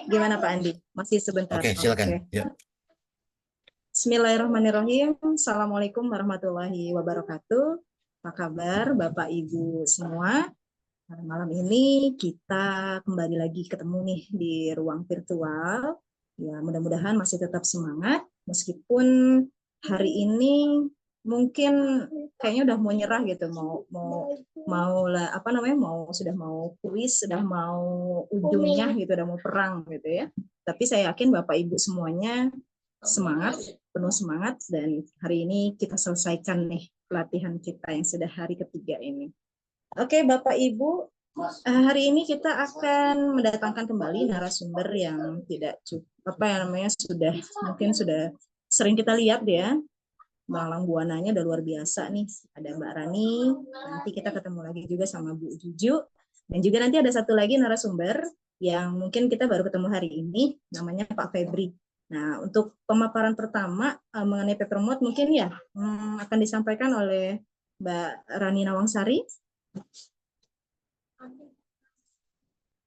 Gimana Pak Andi? Masih sebentar. Oke, silakan. Oke. Ya. Bismillahirrahmanirrahim. Assalamualaikum warahmatullahi wabarakatuh. Apa kabar Bapak Ibu semua? Nah, malam ini kita kembali lagi ketemu nih di ruang virtual. Ya, mudah-mudahan masih tetap semangat meskipun hari ini mungkin kayaknya udah mau nyerah gitu, mau lah apa namanya, sudah mau kuis, sudah mau ujungnya gitu, udah mau perang gitu ya. Tapi saya yakin Bapak Ibu semuanya semangat, penuh semangat, dan hari ini kita selesaikan nih pelatihan kita yang sudah hari ketiga ini. Oke, Bapak Ibu, hari ini kita akan mendatangkan kembali narasumber yang tidak cukup, apa yang namanya, sudah sering kita lihat ya. Malang buananya udah luar biasa nih. Ada Mbak Rani, nanti kita ketemu lagi juga sama Bu Juju, dan juga nanti ada satu lagi narasumber yang mungkin kita baru ketemu hari ini, namanya Pak Febri. Nah, untuk pemaparan pertama mengenai Peppermint mungkin ya akan disampaikan oleh Mbak Rani Nawangsari.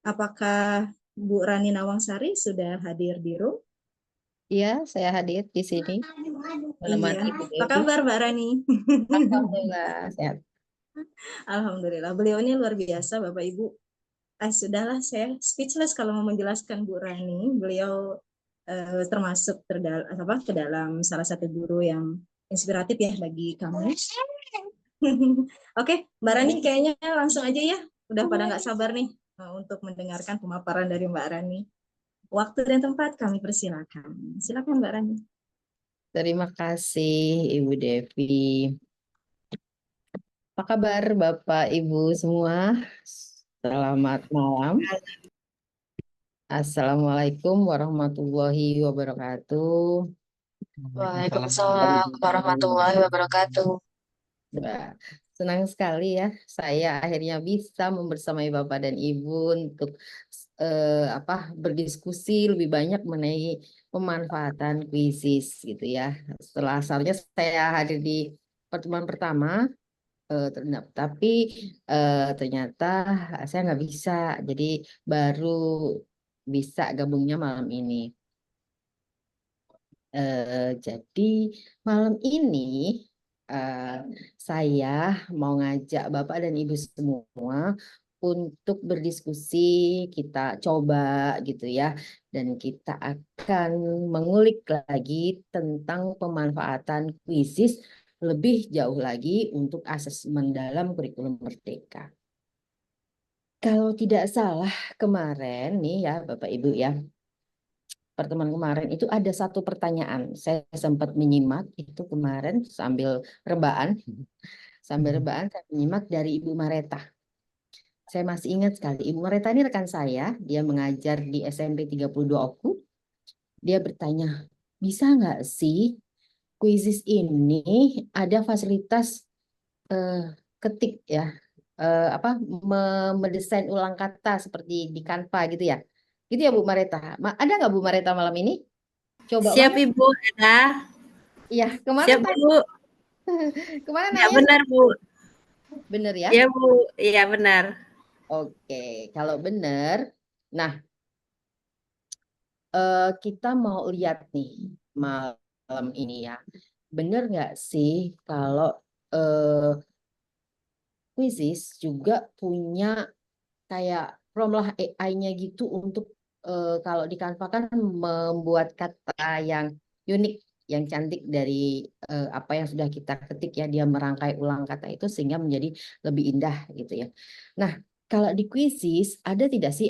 Apakah Bu Rani Nawangsari sudah hadir di room? Iya, saya hadir di sini menemani Iya. Ibu Apa Devi. kabar Mbak Rani? Alhamdulillah sehat. Alhamdulillah. Beliau ini luar biasa, Bapak Ibu. Sudahlah, saya speechless kalau mau menjelaskan Bu Rani. Beliau termasuk ke dalam salah satu guru yang inspiratif ya bagi kami. Oke, Mbak Rani kayaknya langsung aja ya. Udah pada nggak sabar nih untuk mendengarkan pemaparan dari Mbak Rani. Waktu dan tempat kami persilakan. Silakan Mbak Rani. Terima kasih Ibu Devi. Apa kabar Bapak Ibu semua? Selamat malam. Assalamualaikum warahmatullahi wabarakatuh. Waalaikumsalam warahmatullahi wabarakatuh. Wah, senang sekali ya saya akhirnya bisa membersamai Bapak dan Ibu untuk berdiskusi lebih banyak mengenai pemanfaatan kuisis gitu ya. Setelah asalnya saya hadir di pertemuan pertama, tapi ternyata saya nggak bisa, jadi baru bisa gabungnya malam ini. Jadi malam ini eh, saya mau ngajak Bapak dan Ibu semua untuk berdiskusi, kita coba gitu ya, dan kita akan mengulik lagi tentang pemanfaatan kuisis lebih jauh lagi untuk asesmen dalam kurikulum Merdeka. Kalau tidak salah kemarin nih ya Bapak Ibu ya, pertemuan kemarin itu ada satu pertanyaan. Saya sempat menyimak itu kemarin sambil rebahan saya menyimak dari Ibu Mareta. Saya masih ingat sekali, Ibu Mareta ini rekan saya, dia mengajar di SMP 32 Oku. Dia bertanya, bisa nggak sih kuisis ini ada fasilitas eh, ketik ya, mendesain ulang kata seperti di Canva gitu ya. Gitu ya Bu Mareta. Ada nggak Bu Mareta malam ini? Coba Siap mana? Ibu, ada. Iya, kemarin Siap Bu. kemarin Ya nanya benar Bu. bener ya? Ya Bu, iya benar. Oke, kalau bener, nah kita mau lihat nih malam ini ya, bener nggak sih kalau eh, Quizizz juga punya kayak prompt lah AI-nya gitu untuk kalau di Canva kan membuat kata yang unik, yang cantik dari apa yang sudah kita ketik ya, dia merangkai ulang kata itu sehingga menjadi lebih indah gitu ya. Nah, kalau di Quizizz ada tidak sih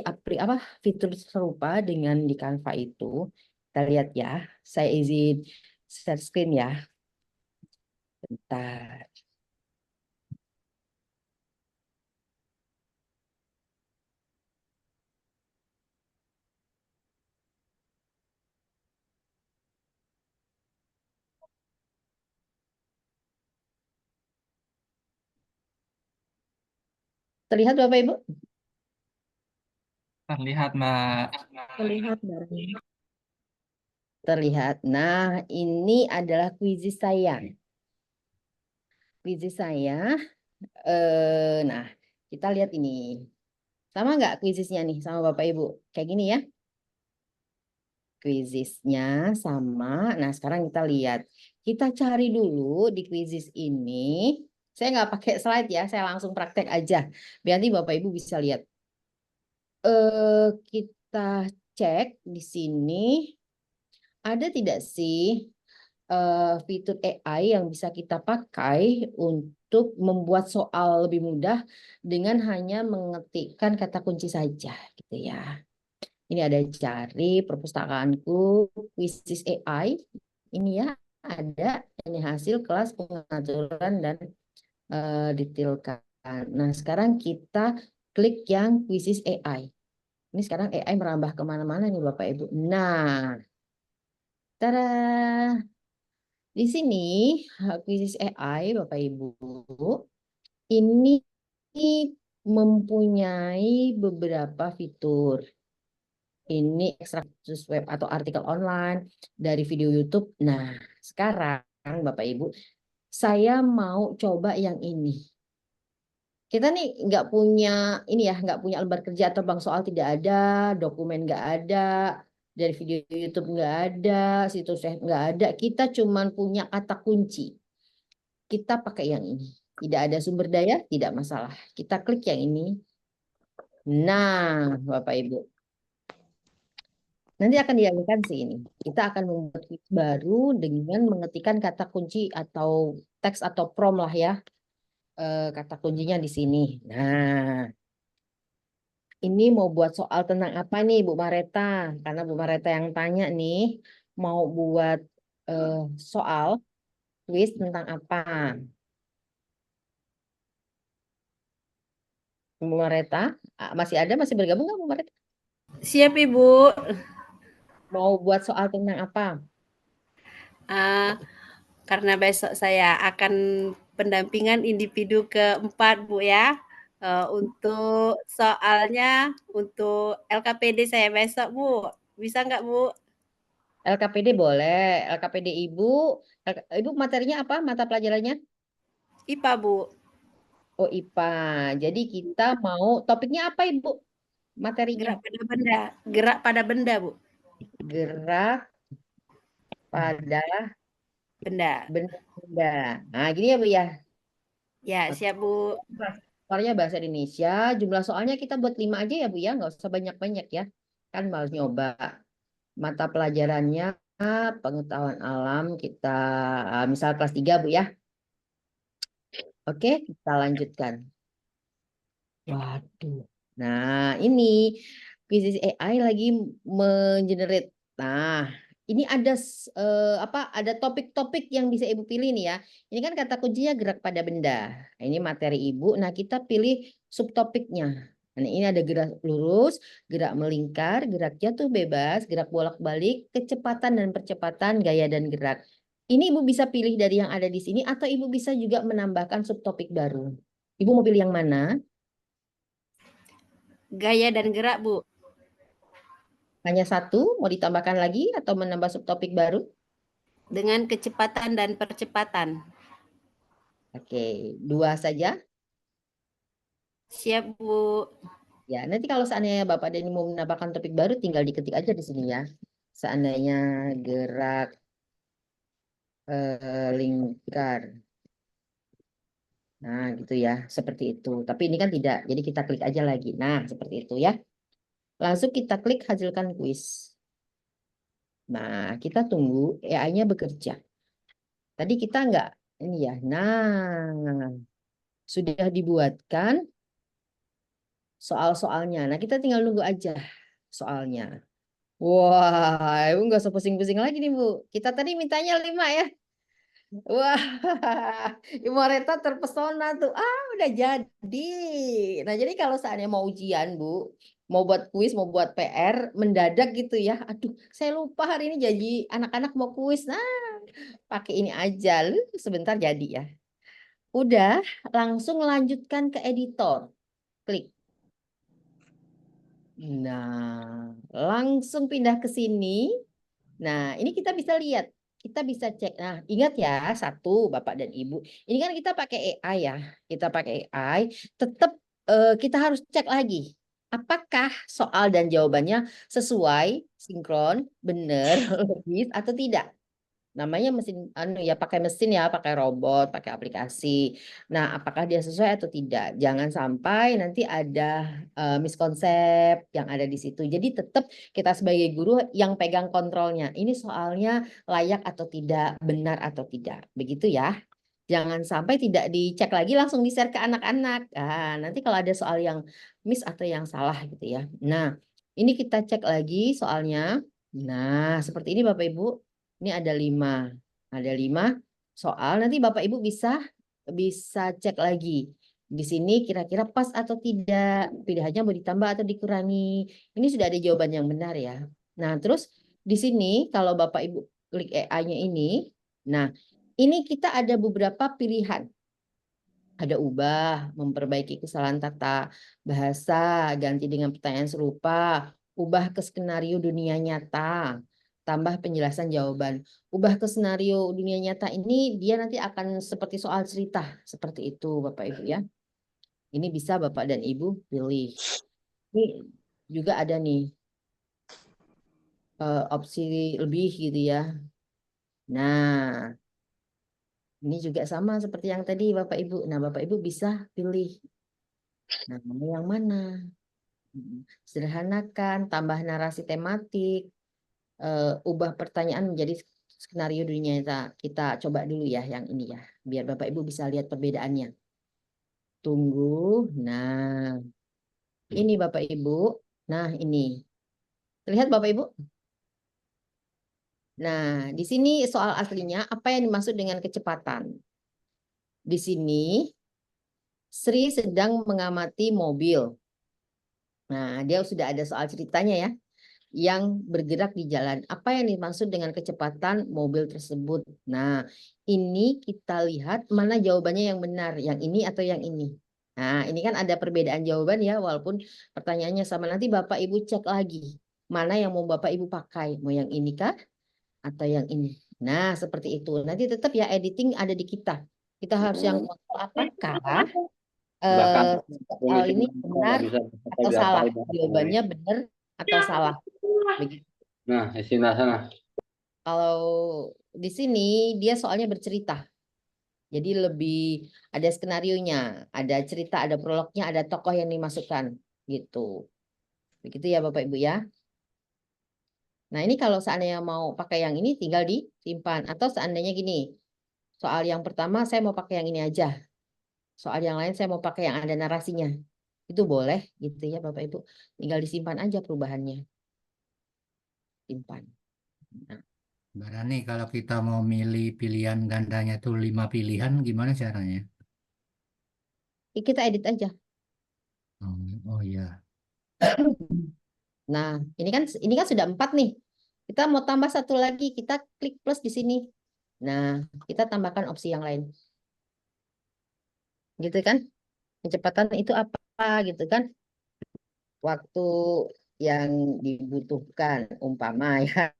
fitur serupa dengan di Canva itu? Kita lihat ya. Saya izin share screen ya. Bentar. Terlihat Bapak Ibu? Terlihat, Mbak. Terlihat Mbak Rani. Terlihat. Nah, ini adalah kuisis saya. Kuisis saya. Nah, kita lihat ini. Sama nggak kuisisnya nih sama Bapak Ibu? Kayak gini ya. Quiziznya sama. Nah, sekarang kita lihat. Kita cari dulu di Quiziz ini. Saya nggak pakai slide ya, saya langsung praktek aja. Biar nanti Bapak Ibu bisa lihat. Kita cek di sini ada tidak sih fitur AI yang bisa kita pakai untuk membuat soal lebih mudah dengan hanya mengetikkan kata kunci saja, gitu ya. Ini ada cari perpustakaanku Quizzes AI. Ini ya ada ini hasil kelas pengaturan dan detailkan. Nah, sekarang kita klik yang Quizzes AI. Ini sekarang AI merambah kemana-mana nih Bapak Ibu. Nah, tada! Di sini Quizzes AI Bapak Ibu ini mempunyai beberapa fitur. Ini ekstrakus web atau artikel online dari video YouTube. Nah, sekarang Bapak Ibu, saya mau coba yang ini. Kita nih nggak punya ini ya, nggak punya lembar kerja atau bank soal tidak ada, dokumen nggak ada, dari video YouTube nggak ada, situs web nggak ada. Kita cuman punya kata kunci. Kita pakai yang ini. Tidak ada sumber daya, tidak masalah. Kita klik yang ini. Nah, Bapak Ibu. Nanti akan dialihkan sih ini. Kita akan membuat quiz baru dengan mengetikkan kata kunci atau teks atau prompt lah ya. Kata kuncinya di sini. Nah, ini mau buat soal tentang apa nih Bu Mareta? Karena Bu Mareta yang tanya nih, mau buat soal quiz tentang apa? Bu Mareta, masih ada, masih bergabung nggak Bu Mareta? Siap, Ibu. Mau buat soal tentang apa? Ah, karena besok saya akan pendampingan individu keempat, Bu ya. Untuk soalnya untuk LKPD saya besok, Bu. Bisa nggak, Bu? LKPD boleh, LKPD Ibu, Ibu materinya apa? Mata pelajarannya? IPA, Bu. Oh IPA. Jadi kita mau topiknya apa Ibu? Materinya Gerak pada benda. Gerak pada benda, Bu. gerak pada Benda. benda. Nah gini ya Bu ya. Ya, siap, Bu. Soalnya bahasa Indonesia. Jumlah soalnya kita buat 5 aja ya Bu ya. Nggak usah banyak-banyak ya. Kan mau nyoba. Mata pelajarannya pengetahuan alam kita misal kelas 3 Bu ya. Oke kita lanjutkan. Waduh. Nah, ini Quizzes AI lagi mengenerate. Nah, ini ada apa? Ada topik-topik yang bisa Ibu pilih nih ya. Ini kan kata kuncinya gerak pada benda. Nah, ini materi Ibu. Nah, kita pilih subtopiknya. Nah, ini ada gerak lurus, gerak melingkar, gerak jatuh bebas, gerak bolak-balik, kecepatan dan percepatan, gaya dan gerak. Ini Ibu bisa pilih dari yang ada di sini atau Ibu bisa juga menambahkan subtopik baru. Ibu mau pilih yang mana? Gaya dan gerak, Bu. Hanya satu, mau ditambahkan lagi atau menambah subtopik baru? Dengan kecepatan dan percepatan. Oke, 2 saja. Siap, Bu. Ya, nanti kalau seandainya Bapak Deni mau menambahkan topik baru, tinggal diketik aja di sini ya. Seandainya gerak lingkar. Nah, gitu ya, seperti itu. Tapi ini kan tidak, jadi kita klik aja lagi. Nah, seperti itu ya. Langsung kita klik hasilkan kuis. Nah, kita tunggu AI-nya bekerja. Tadi kita enggak, ini ya. Nah, sudah dibuatkan soal-soalnya. Nah, kita tinggal nunggu aja soalnya. Wah, Ibu nggak usah pusing-pusing lagi nih, Bu. Kita tadi mintanya 5 ya. Wah, Ibu Mareta terpesona tuh. Ah, udah jadi. Nah, jadi kalau saatnya mau ujian, Bu, mau buat kuis, mau buat PR, mendadak gitu ya. Aduh, saya lupa hari ini jadi anak-anak mau kuis. Nah, pakai ini aja. Lu sebentar jadi ya. Udah, langsung lanjutkan ke editor. Klik. Nah, langsung pindah ke sini. Nah, ini kita bisa lihat. Kita bisa cek. Nah, ingat ya, satu, Bapak dan Ibu. Ini kan kita pakai AI ya. Kita pakai AI. Tetap kita harus cek lagi. apakah soal dan jawabannya sesuai, sinkron, benar, logis atau tidak? Namanya mesin ya pakai mesin ya, pakai robot, pakai aplikasi. Nah, apakah dia sesuai atau tidak? Jangan sampai nanti ada miskonsep yang ada di situ. Jadi tetap kita sebagai guru yang pegang kontrolnya. Ini soalnya layak atau tidak, benar atau tidak. Begitu ya. Jangan sampai tidak dicek lagi langsung di-share ke anak-anak. Nah, nanti kalau ada soal yang miss atau yang salah gitu ya. Nah, ini kita cek lagi soalnya. Nah, seperti ini Bapak Ibu. Ini ada 5. Ada 5 soal. Nanti Bapak Ibu bisa cek lagi. Di sini kira-kira pas atau tidak. Pilihannya mau ditambah atau dikurangi. Ini sudah ada jawaban yang benar ya. Nah, terus di sini kalau Bapak Ibu klik AI-nya ini. Nah, ini kita ada beberapa pilihan. Ada ubah, memperbaiki kesalahan tata bahasa, ganti dengan pertanyaan serupa, ubah ke skenario dunia nyata, tambah penjelasan jawaban. Ubah ke skenario dunia nyata ini dia nanti akan seperti soal cerita, seperti itu Bapak Ibu ya. Ini bisa Bapak dan Ibu pilih. Ini juga ada nih opsi lebih gitu ya. Nah, ini juga sama seperti yang tadi Bapak Ibu. Nah, Bapak Ibu bisa pilih. Nah, mau yang mana? Sederhanakan, tambah narasi tematik, ubah pertanyaan menjadi skenario dunia nyata. Kita coba dulu ya yang ini ya, biar Bapak Ibu bisa lihat perbedaannya. Tunggu. Nah, ini Bapak Ibu. Nah, ini. Terlihat Bapak Ibu? Nah, di sini soal aslinya apa yang dimaksud dengan kecepatan? Di sini Sri sedang mengamati mobil. Nah, dia sudah ada soal ceritanya ya, yang bergerak di jalan. Apa yang dimaksud dengan kecepatan mobil tersebut? Nah, ini kita lihat mana jawabannya yang benar, yang ini atau yang ini. Nah, ini kan ada perbedaan jawaban ya, walaupun pertanyaannya sama. Nanti Bapak Ibu cek lagi, mana yang mau Bapak Ibu pakai, mau yang ini kah atau yang ini. Nah, seperti itu. Nanti tetap ya editing ada di kita. Kita harus yang kontrol apakah Bahkan soal ini nggak benar bisa atau salah. Jawabannya benar atau salah. Begitu. Nah, di sini sana. Kalau di sini dia soalnya bercerita. Jadi lebih ada skenarionya, ada cerita, ada prolognya, ada tokoh yang dimasukkan gitu. Begitu ya Bapak Ibu ya. Nah, ini kalau seandainya mau pakai yang ini tinggal disimpan atau seandainya gini. Soal yang pertama saya mau pakai yang ini aja. Soal yang lain saya mau pakai yang ada narasinya. Itu boleh gitu ya Bapak Ibu. Tinggal disimpan aja perubahannya. Simpan. Nah, Barani kalau kita mau milih pilihan gandanya tuh 5 pilihan, gimana caranya? kita edit aja. Oh iya. Nah, ini kan sudah 4 nih. Kita mau tambah satu lagi, kita klik plus di sini. Nah, kita tambahkan opsi yang lain. Gitu kan? Kecepatan itu apa gitu kan? Waktu yang dibutuhkan umpama ya.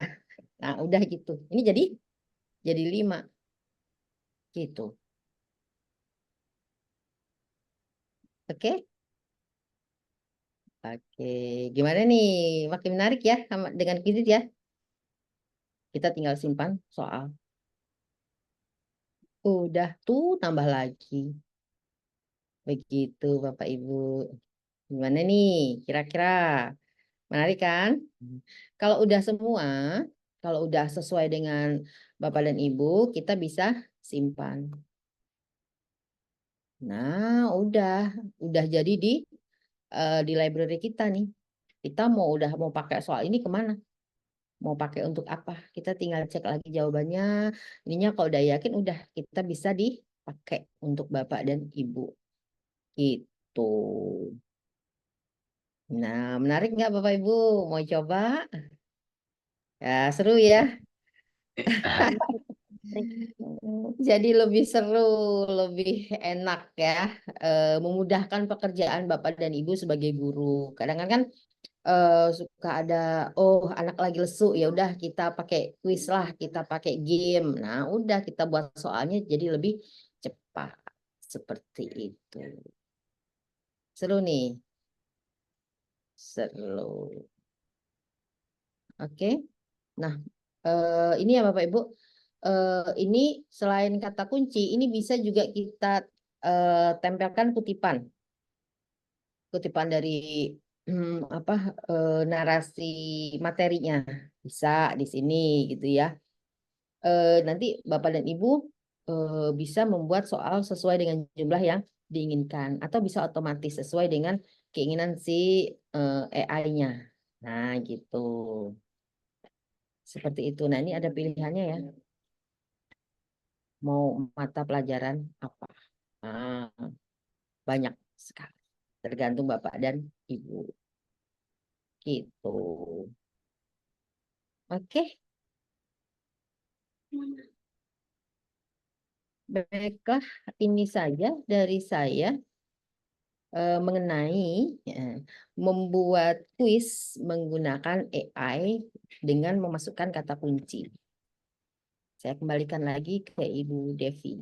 Nah, udah gitu. Ini jadi 5 gitu. Oke? Oke. Gimana nih? Makin menarik ya dengan Quizlet ya. Kita tinggal simpan soal. Udah tuh tambah lagi. Begitu Bapak Ibu. Gimana nih? Kira-kira menarik kan? Kalau udah semua, kalau udah sesuai dengan Bapak dan Ibu, kita bisa simpan. Nah, udah jadi di library kita nih. Kita udah mau pakai soal ini kemana? Mau pakai untuk apa? Kita tinggal cek lagi jawabannya. Ininya kalau udah yakin, udah kita bisa dipakai untuk Bapak dan Ibu. Gitu. Nah, menarik nggak Bapak Ibu? Mau coba? Ya, seru ya. Jadi lebih seru, lebih enak ya, memudahkan pekerjaan Bapak dan Ibu sebagai guru. Kadang-kadang kan suka ada, oh anak lagi lesu, ya udah kita pakai kuis lah, kita pakai game. Nah, udah kita buat soalnya jadi lebih cepat seperti itu. Seru nih. slow. Oke. Nah, ini ya Bapak Ibu. Ini selain kata kunci, ini bisa juga kita tempelkan kutipan. Kutipan dari narasi materinya. Bisa di sini gitu ya. Nanti Bapak dan Ibu bisa membuat soal sesuai dengan jumlah yang diinginkan atau bisa otomatis sesuai dengan keinginan si AI-nya. Nah, gitu. Seperti itu. Nah, ini ada pilihannya ya. Mau mata pelajaran apa? Nah, banyak sekali. Tergantung Bapak dan Ibu. Gitu. Oke. Baiklah, ini saja dari saya mengenai membuat kuis menggunakan AI dengan memasukkan kata kunci. Saya kembalikan lagi ke Ibu Devi.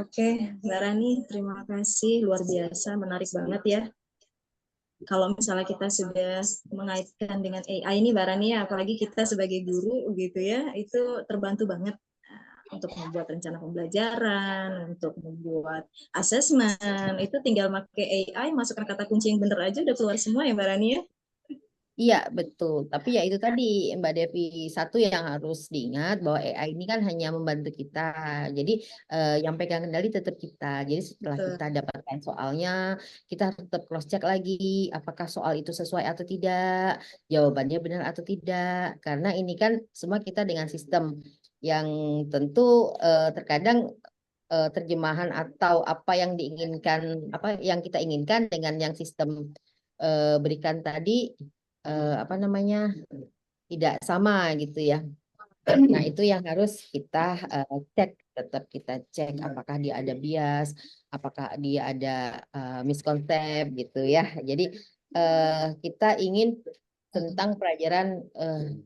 Oke, Mbak Rani, terima kasih. Luar biasa, menarik banget ya. Kalau misalnya kita sudah mengaitkan dengan AI ini, Mbak Rani, ya, apalagi kita sebagai guru gitu ya, itu terbantu banget untuk membuat rencana pembelajaran, untuk membuat asesmen. Itu tinggal pakai AI, masukkan kata kunci yang benar aja udah keluar semua ya Mbak Rani ya. Iya, betul. Tapi ya itu tadi Mbak Devi, satu yang harus diingat bahwa AI ini kan hanya membantu kita. Jadi yang pegang kendali tetap kita. Jadi setelah Betul. kita dapatkan soalnya, kita tetap cross check lagi apakah soal itu sesuai atau tidak, jawabannya benar atau tidak. Karena ini kan semua kita dengan sistem yang tentu terkadang terjemahan atau apa yang diinginkan, apa yang kita inginkan dengan yang sistem berikan tadi tidak sama gitu ya. Nah, itu yang harus kita cek, tetap kita cek apakah dia ada bias, apakah dia ada miskonsep gitu ya. Jadi kita ingin tentang pelajaran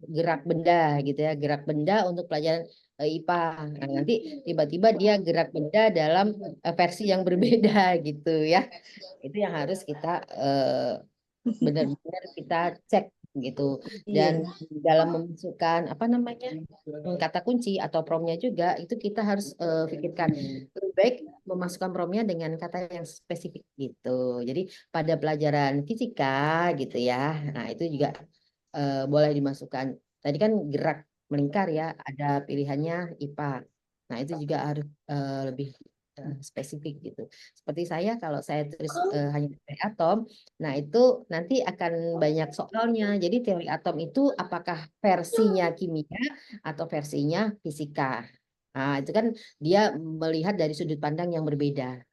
gerak benda gitu ya, gerak benda untuk pelajaran IPA. Nah, nanti tiba-tiba dia gerak benda dalam versi yang berbeda gitu ya. Itu yang harus kita benar-benar kita cek gitu. Dan dalam memasukkan kata kunci atau promnya juga itu kita harus pikirkan lebih baik memasukkan promnya dengan kata yang spesifik gitu. Jadi pada pelajaran fisika gitu ya, nah itu juga boleh dimasukkan. Tadi kan gerak melingkar ya, ada pilihannya IPA. Nah itu juga harus lebih spesifik gitu. Seperti saya kalau saya tulis hanya teori atom, nah itu nanti akan banyak soalnya. Jadi teori atom itu apakah versinya kimia atau versinya fisika. Nah itu kan dia melihat dari sudut pandang yang berbeda.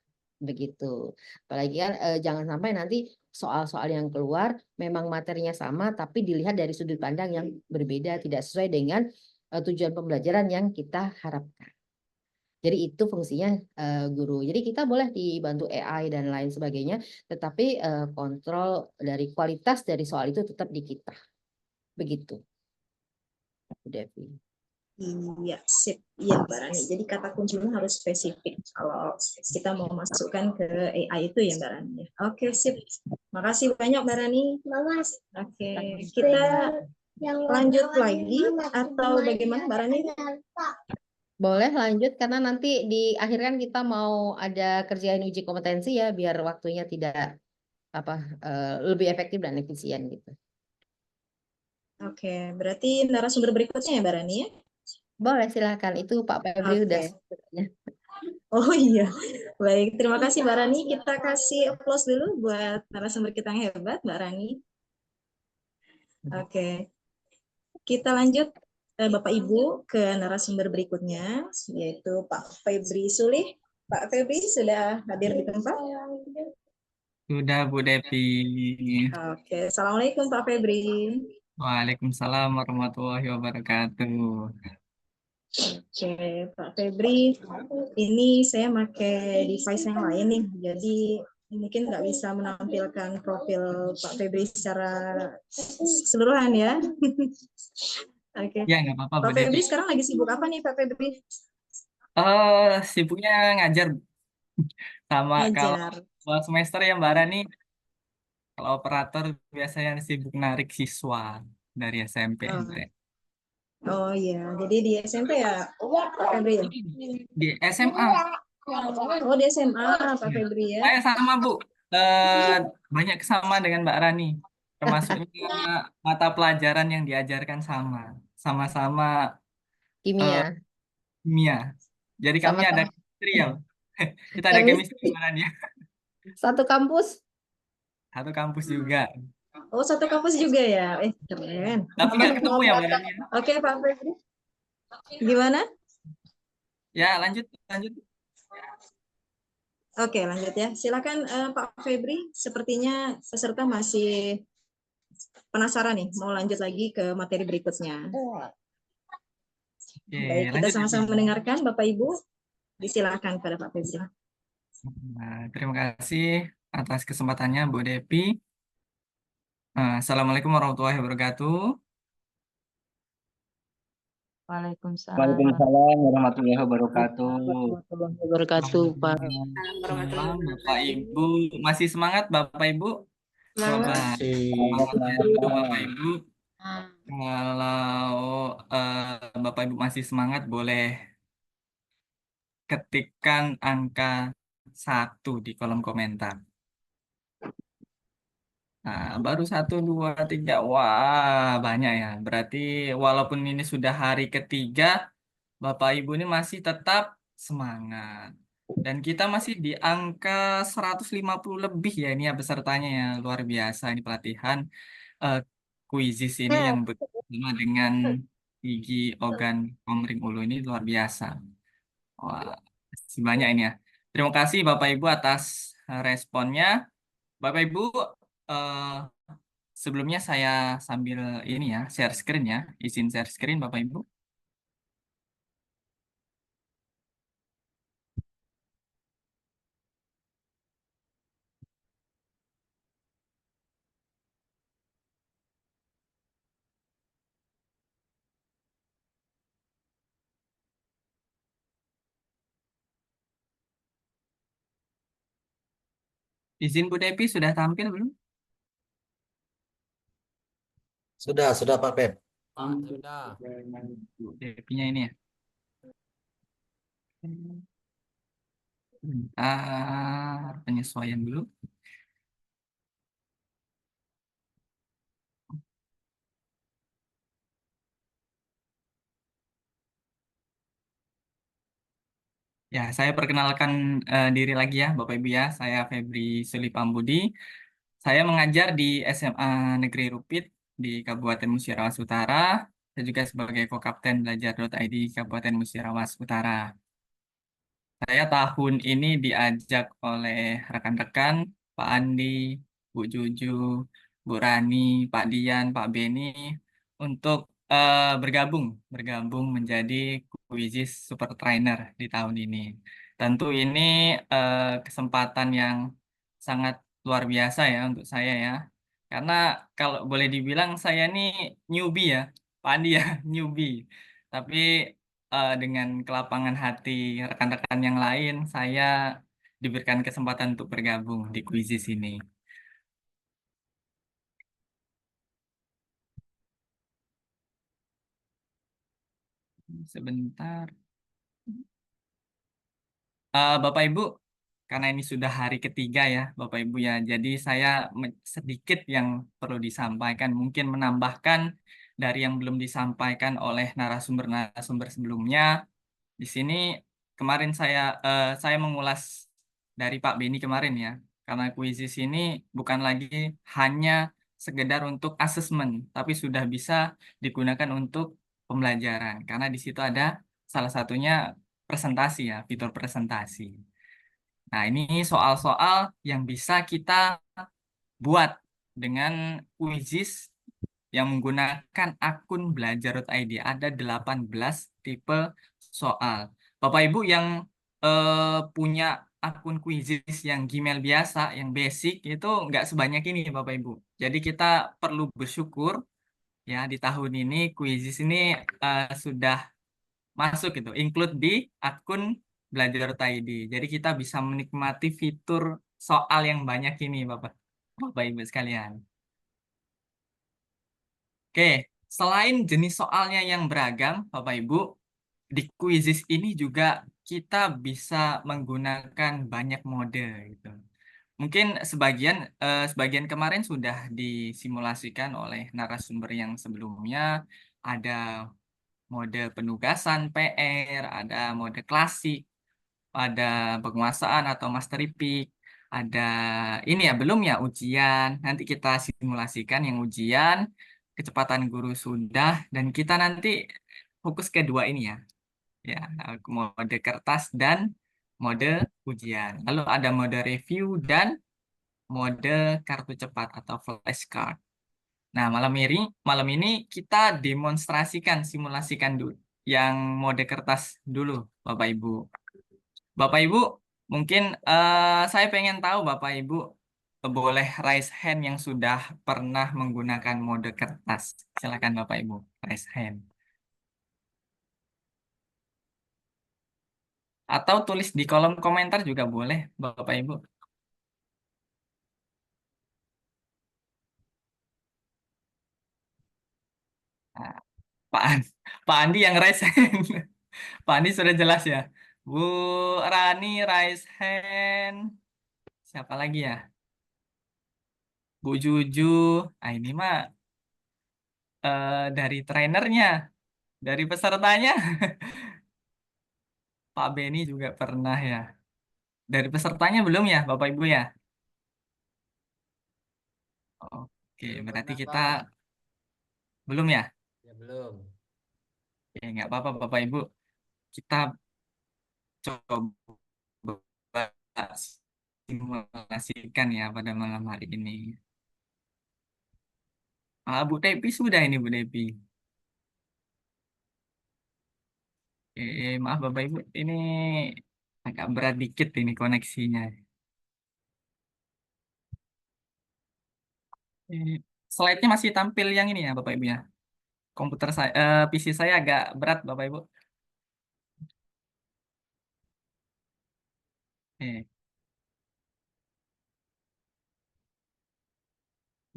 Begitu. Apalagi kan jangan sampai nanti soal-soal yang keluar memang materinya sama tapi dilihat dari sudut pandang yang berbeda, tidak sesuai dengan tujuan pembelajaran yang kita harapkan. Jadi itu fungsinya guru. Jadi kita boleh dibantu AI dan lain sebagainya, tetapi kontrol dari kualitas dari soal itu tetap di kita. Begitu, Devi. Iya, sip. Iya, Mbak Rani. Jadi kata kuncinya harus spesifik kalau kita mau masukkan ke AI itu ya, Mbak Rani. Oke, sip. Makasih banyak, Mbak Rani. Oke, kita lanjut lagi atau bagaimana, Mbak Rani? Boleh lanjut karena nanti di akhir kan kita mau ada kerjain uji kompetensi ya, biar waktunya tidak lebih efektif dan efisien gitu. Oke, berarti narasumber berikutnya ya, Mbak Rani ya? Boleh, silakan. Itu Pak Febri udah. Oh iya, baik. Terima kasih Mbak Rani. Kita kasih applause dulu buat narasumber kita yang hebat, Mbak Rani. Oke, kita lanjut Bapak Ibu ke narasumber berikutnya, yaitu Pak Febri Sulih. Pak Febri sudah hadir di tempat? Sudah, Bu Devi. Oke, Assalamualaikum Pak Febri. Waalaikumsalam warahmatullahi wabarakatuh. Oke, Pak Febri, ini saya pakai device yang lain nih, jadi mungkin nggak bisa menampilkan profil Pak Febri secara keseluruhan ya. Oke. Ya, nggak apa-apa, Pak Bu Febri Devi. sekarang lagi sibuk apa nih Pak Febri? Sibuknya ngajar, Bu. Sama kalau Ngajar. awal semester ya Mbak Rani, kalau operator biasanya sibuk narik siswa dari SMP Oh, MT. oh iya, jadi di SMP ya, Pak Febri ya? Di SMA. Oh, di SMA, Pak Ya. Febri ya. Saya sama Bu, Eh, banyak kesamaan dengan Mbak Rani, termasuknya mata pelajaran yang diajarkan sama-sama eh, Kimia. kimia. Jadi kami ada Sama-sama chemistry ya. Kita ada chemistry chemistry. Mbak Rani ya. Satu kampus. Satu kampus juga. Oh, satu kampus juga ya. Keren. Tapi nggak ketemu ya Mbak Rani ya. Oke, Pak Febri. Gimana? Ya lanjut. Oke, lanjut ya. Silakan Pak Febri. Sepertinya peserta masih penasaran nih, mau lanjut lagi ke materi berikutnya. Oke, Baik, kita lanjut ya, sama-sama Bu. mendengarkan, Bapak Ibu. Disilakan pada Pak Febri. Nah, terima kasih atas kesempatannya Bu Depi. Assalamualaikum warahmatullahi wabarakatuh. Waalaikumsalam Waalaikumsalam warahmatullahi wabarakatuh. warahmatullahi wabarakatuh, Pak. Malam, Bapak Ibu. Masih semangat Bapak Ibu? Coba semangatnya dulu Bapak Ibu. Kalau Bapak Ibu masih semangat, boleh ketikkan angka 1 di kolom komentar. Nah, baru 1, 2, 3. Wah, banyak ya. Berarti walaupun ini sudah hari ketiga, Bapak Ibu ini masih tetap semangat. Dan kita masih di angka 150 lebih ya ini ya pesertanya ya. Luar biasa ini pelatihan eh kuisis ini yang bersama dengan Gigi Ogan Komering Ulu ini luar biasa. Wah, masih banyak ini ya. Terima kasih Bapak Ibu atas responnya. Bapak Ibu, eh, sebelumnya saya sambil ini ya, share screen ya. Izin share screen Bapak Ibu. Izin Bu Depi sudah tampil belum? Sudah Pak Pep. Sudah. Bu Depinya ini ya. Bentar, penyesuaian dulu. Ya, saya perkenalkan diri lagi ya, Bapak Ibu ya. Saya Febri Sulipambudi. Saya mengajar di SMA Negeri Rupit di Kabupaten Musirawas Utara. Saya juga sebagai Kokapten Belajar.id Kabupaten Musirawas Utara. Saya tahun ini diajak oleh rekan-rekan Pak Andi, Bu Juju, Bu Rani, Pak Dian, Pak Beni untuk bergabung menjadi Quizizz Super Trainer di tahun ini. Tentu ini kesempatan yang sangat luar biasa ya untuk saya ya. Karena kalau boleh dibilang saya ini newbie ya, Pak Andi ya, newbie. Tapi dengan kelapangan hati rekan-rekan yang lain, saya diberikan kesempatan untuk bergabung di Quizizz ini. Sebentar. Bapak Ibu, karena ini sudah hari ketiga ya, Bapak Ibu ya, jadi saya sedikit yang perlu disampaikan, mungkin menambahkan dari yang belum disampaikan oleh narasumber-narasumber sebelumnya. Di sini kemarin saya mengulas dari Pak Beni kemarin ya, karena kuisis ini bukan lagi hanya sekedar untuk asesmen, tapi sudah bisa digunakan untuk pembelajaran, karena di situ ada salah satunya presentasi ya, fitur presentasi. Nah, ini soal-soal yang bisa kita buat dengan kuisis yang menggunakan akun belajar.id. Ada 18 tipe soal. Bapak Ibu yang punya akun kuisis yang Gmail biasa, yang basic, itu nggak sebanyak ini Bapak Ibu. Jadi kita perlu bersyukur ya di tahun ini kuisis ini sudah masuk gitu, include di akun belajar.id. Jadi kita bisa menikmati fitur soal yang banyak ini, Bapak Ibu sekalian. Oke, selain jenis soalnya yang beragam, Bapak Ibu, di kuisis ini juga kita bisa menggunakan banyak mode gitu. Mungkin sebagian kemarin sudah disimulasikan oleh narasumber yang sebelumnya. Ada mode penugasan PR, ada mode klasik, ada penguasaan atau mastery peak, ada ini ya belum ya ujian. Nanti kita simulasikan yang ujian, kecepatan guru sudah, dan kita nanti fokus ke dua ini ya mode kertas dan mode ujian. Lalu ada mode review dan mode kartu cepat atau flashcard. Nah, malam ini kita demonstrasikan, simulasikan dulu yang mode kertas dulu, Bapak Ibu. Bapak Ibu, mungkin saya pengen tahu Bapak Ibu boleh raise hand yang sudah pernah menggunakan mode kertas. Silakan Bapak Ibu, raise hand. Atau tulis di kolom komentar juga boleh, Bapak Ibu. Nah, Pak Andi yang raise hand. Pak Andi sudah jelas ya. Bu Rani raise hand. Siapa lagi ya? Bu Juju. Ah, ini mah dari trainernya, dari pesertanya. Pak Beni juga pernah ya. Dari pesertanya belum ya, Bapak Ibu ya? Oke, Belum berarti pernah, kita Pak. belum ya? Ya belum. Oke, nggak apa-apa Bapak Ibu. Kita coba simulasikan ya pada malam hari ini. Bu Depi sudah ini Bu Depi. Maaf Bapak Ibu, ini agak berat dikit ini koneksinya. Slide-nya masih tampil yang ini ya Bapak Ibu ya. Komputer saya, PC saya agak berat Bapak Ibu. Oke.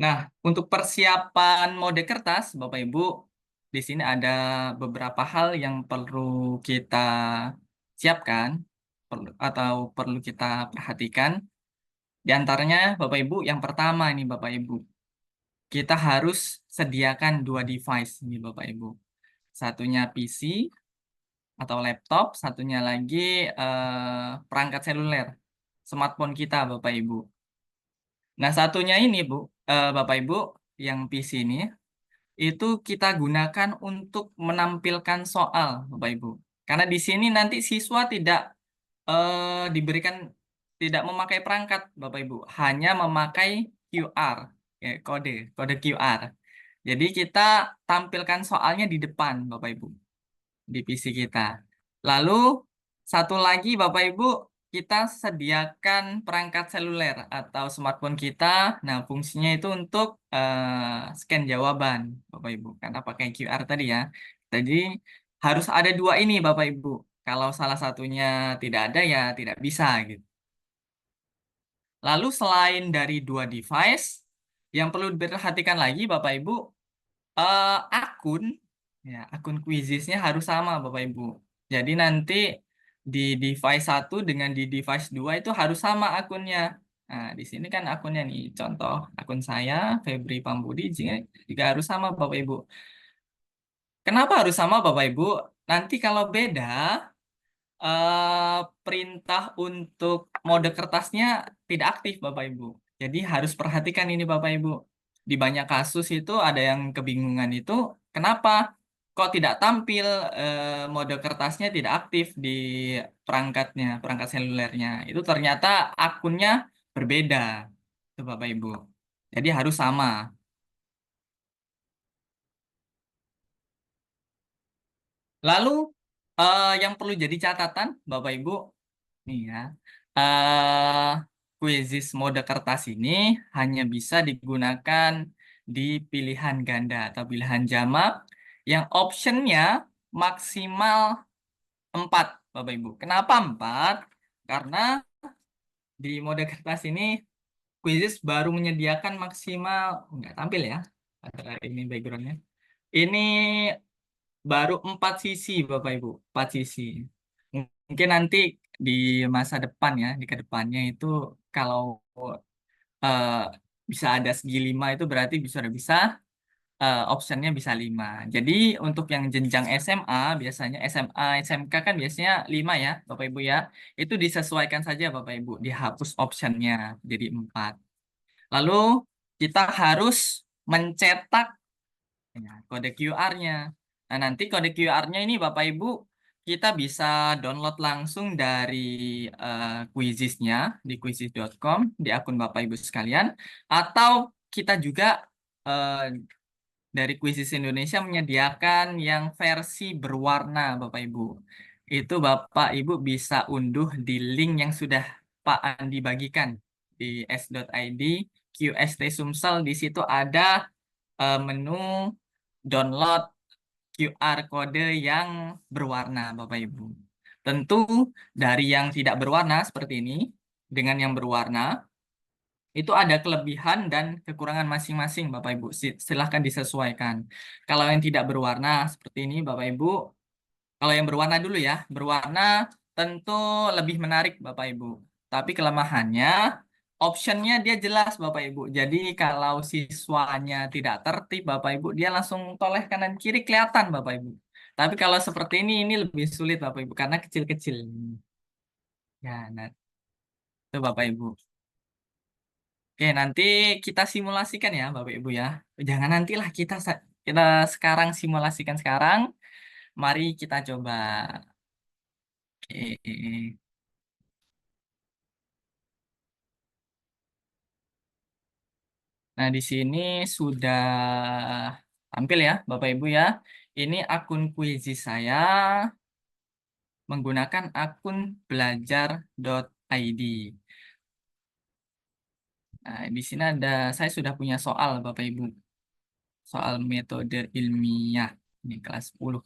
Nah, untuk persiapan mode kertas, Bapak Ibu, di sini ada beberapa hal yang perlu kita siapkan atau perlu kita perhatikan. Di antaranya, Bapak Ibu, yang pertama ini Bapak Ibu, kita harus sediakan dua device ini Bapak Ibu. Satunya PC atau laptop, satunya lagi perangkat seluler, smartphone kita Bapak Ibu. Nah, satunya ini Bapak Ibu, yang PC ini, itu kita gunakan untuk menampilkan soal, Bapak Ibu. Karena di sini nanti siswa tidak diberikan, tidak memakai perangkat, Bapak Ibu, hanya memakai QR, kode QR. Jadi kita tampilkan soalnya di depan, Bapak Ibu, di PC kita. Lalu satu lagi, Bapak Ibu, kita sediakan perangkat seluler atau smartphone kita. Nah, fungsinya itu untuk scan jawaban, Bapak Ibu, karena pakai QR tadi ya. Jadi harus ada dua ini, Bapak Ibu. Kalau salah satunya tidak ada ya tidak bisa gitu. Lalu selain dari dua device, yang perlu diperhatikan lagi, Bapak Ibu, akun Quiziznya harus sama, Bapak Ibu. Jadi nanti di device 1 dengan di device 2 itu harus sama akunnya. Nah, di sini kan akunnya nih, contoh akun saya, Febri Pambudi, juga harus sama, Bapak Ibu. Kenapa harus sama, Bapak Ibu? Nanti kalau beda, perintah untuk mode kertasnya tidak aktif, Bapak Ibu. Jadi harus perhatikan ini, Bapak Ibu. Di banyak kasus itu ada yang kebingungan itu, kenapa kok tidak tampil mode kertasnya tidak aktif di perangkat selulernya. Itu ternyata akunnya berbeda, itu Bapak Ibu. Jadi harus sama. Lalu yang perlu jadi catatan, Bapak Ibu, nih ya, Quizizz mode kertas ini hanya bisa digunakan di pilihan ganda atau pilihan jamak yang optionnya maksimal 4, Bapak Ibu. Kenapa 4? Karena di mode kertas ini Quizzes baru menyediakan maksimal nggak tampil ya. Ada ini backgroundnya. Ini baru 4 sisi Bapak Ibu, 4 sisi. Mungkin nanti di masa depan ya, di kedepannya itu kalau eh, bisa ada segi 5 itu berarti sudah bisa optionnya bisa 5. Jadi untuk yang jenjang SMA biasanya SMA SMK kan biasanya 5 ya Bapak Ibu ya. Itu disesuaikan saja Bapak Ibu, dihapus optionnya jadi 4. Lalu kita harus mencetak ya, kode QR-nya. Nah, nanti kode QR-nya ini Bapak Ibu kita bisa download langsung dari Quizizz-nya di quizizz.com di akun Bapak Ibu sekalian, atau kita juga eh, dari Quizizz Indonesia menyediakan yang versi berwarna Bapak Ibu. Itu Bapak Ibu bisa unduh di link yang sudah Pak Andi bagikan di s.id QST Sumsel. Di situ ada menu download QR kode yang berwarna Bapak Ibu. Tentu dari yang tidak berwarna seperti ini dengan yang berwarna itu ada kelebihan dan kekurangan masing-masing Bapak Ibu. Silahkan disesuaikan. Kalau yang tidak berwarna seperti ini Bapak Ibu, kalau yang berwarna dulu ya, berwarna tentu lebih menarik Bapak Ibu. Tapi kelemahannya, optionnya dia jelas Bapak Ibu. Jadi kalau siswanya tidak tertib Bapak Ibu, dia langsung toleh kanan kiri kelihatan Bapak Ibu. Tapi kalau seperti ini lebih sulit Bapak Ibu karena kecil-kecil. Ya, nah itu Bapak Ibu. Oke, nanti kita simulasikan ya Bapak Ibu ya. Jangan nantilah kita sekarang simulasikan sekarang. Mari kita coba. Oke. Nah, di sini sudah tampil ya, Bapak Ibu ya. Ini akun Quizzes saya menggunakan akun belajar.id. Nah, di sini saya sudah punya soal, Bapak Ibu. Soal metode ilmiah. Ini kelas 10.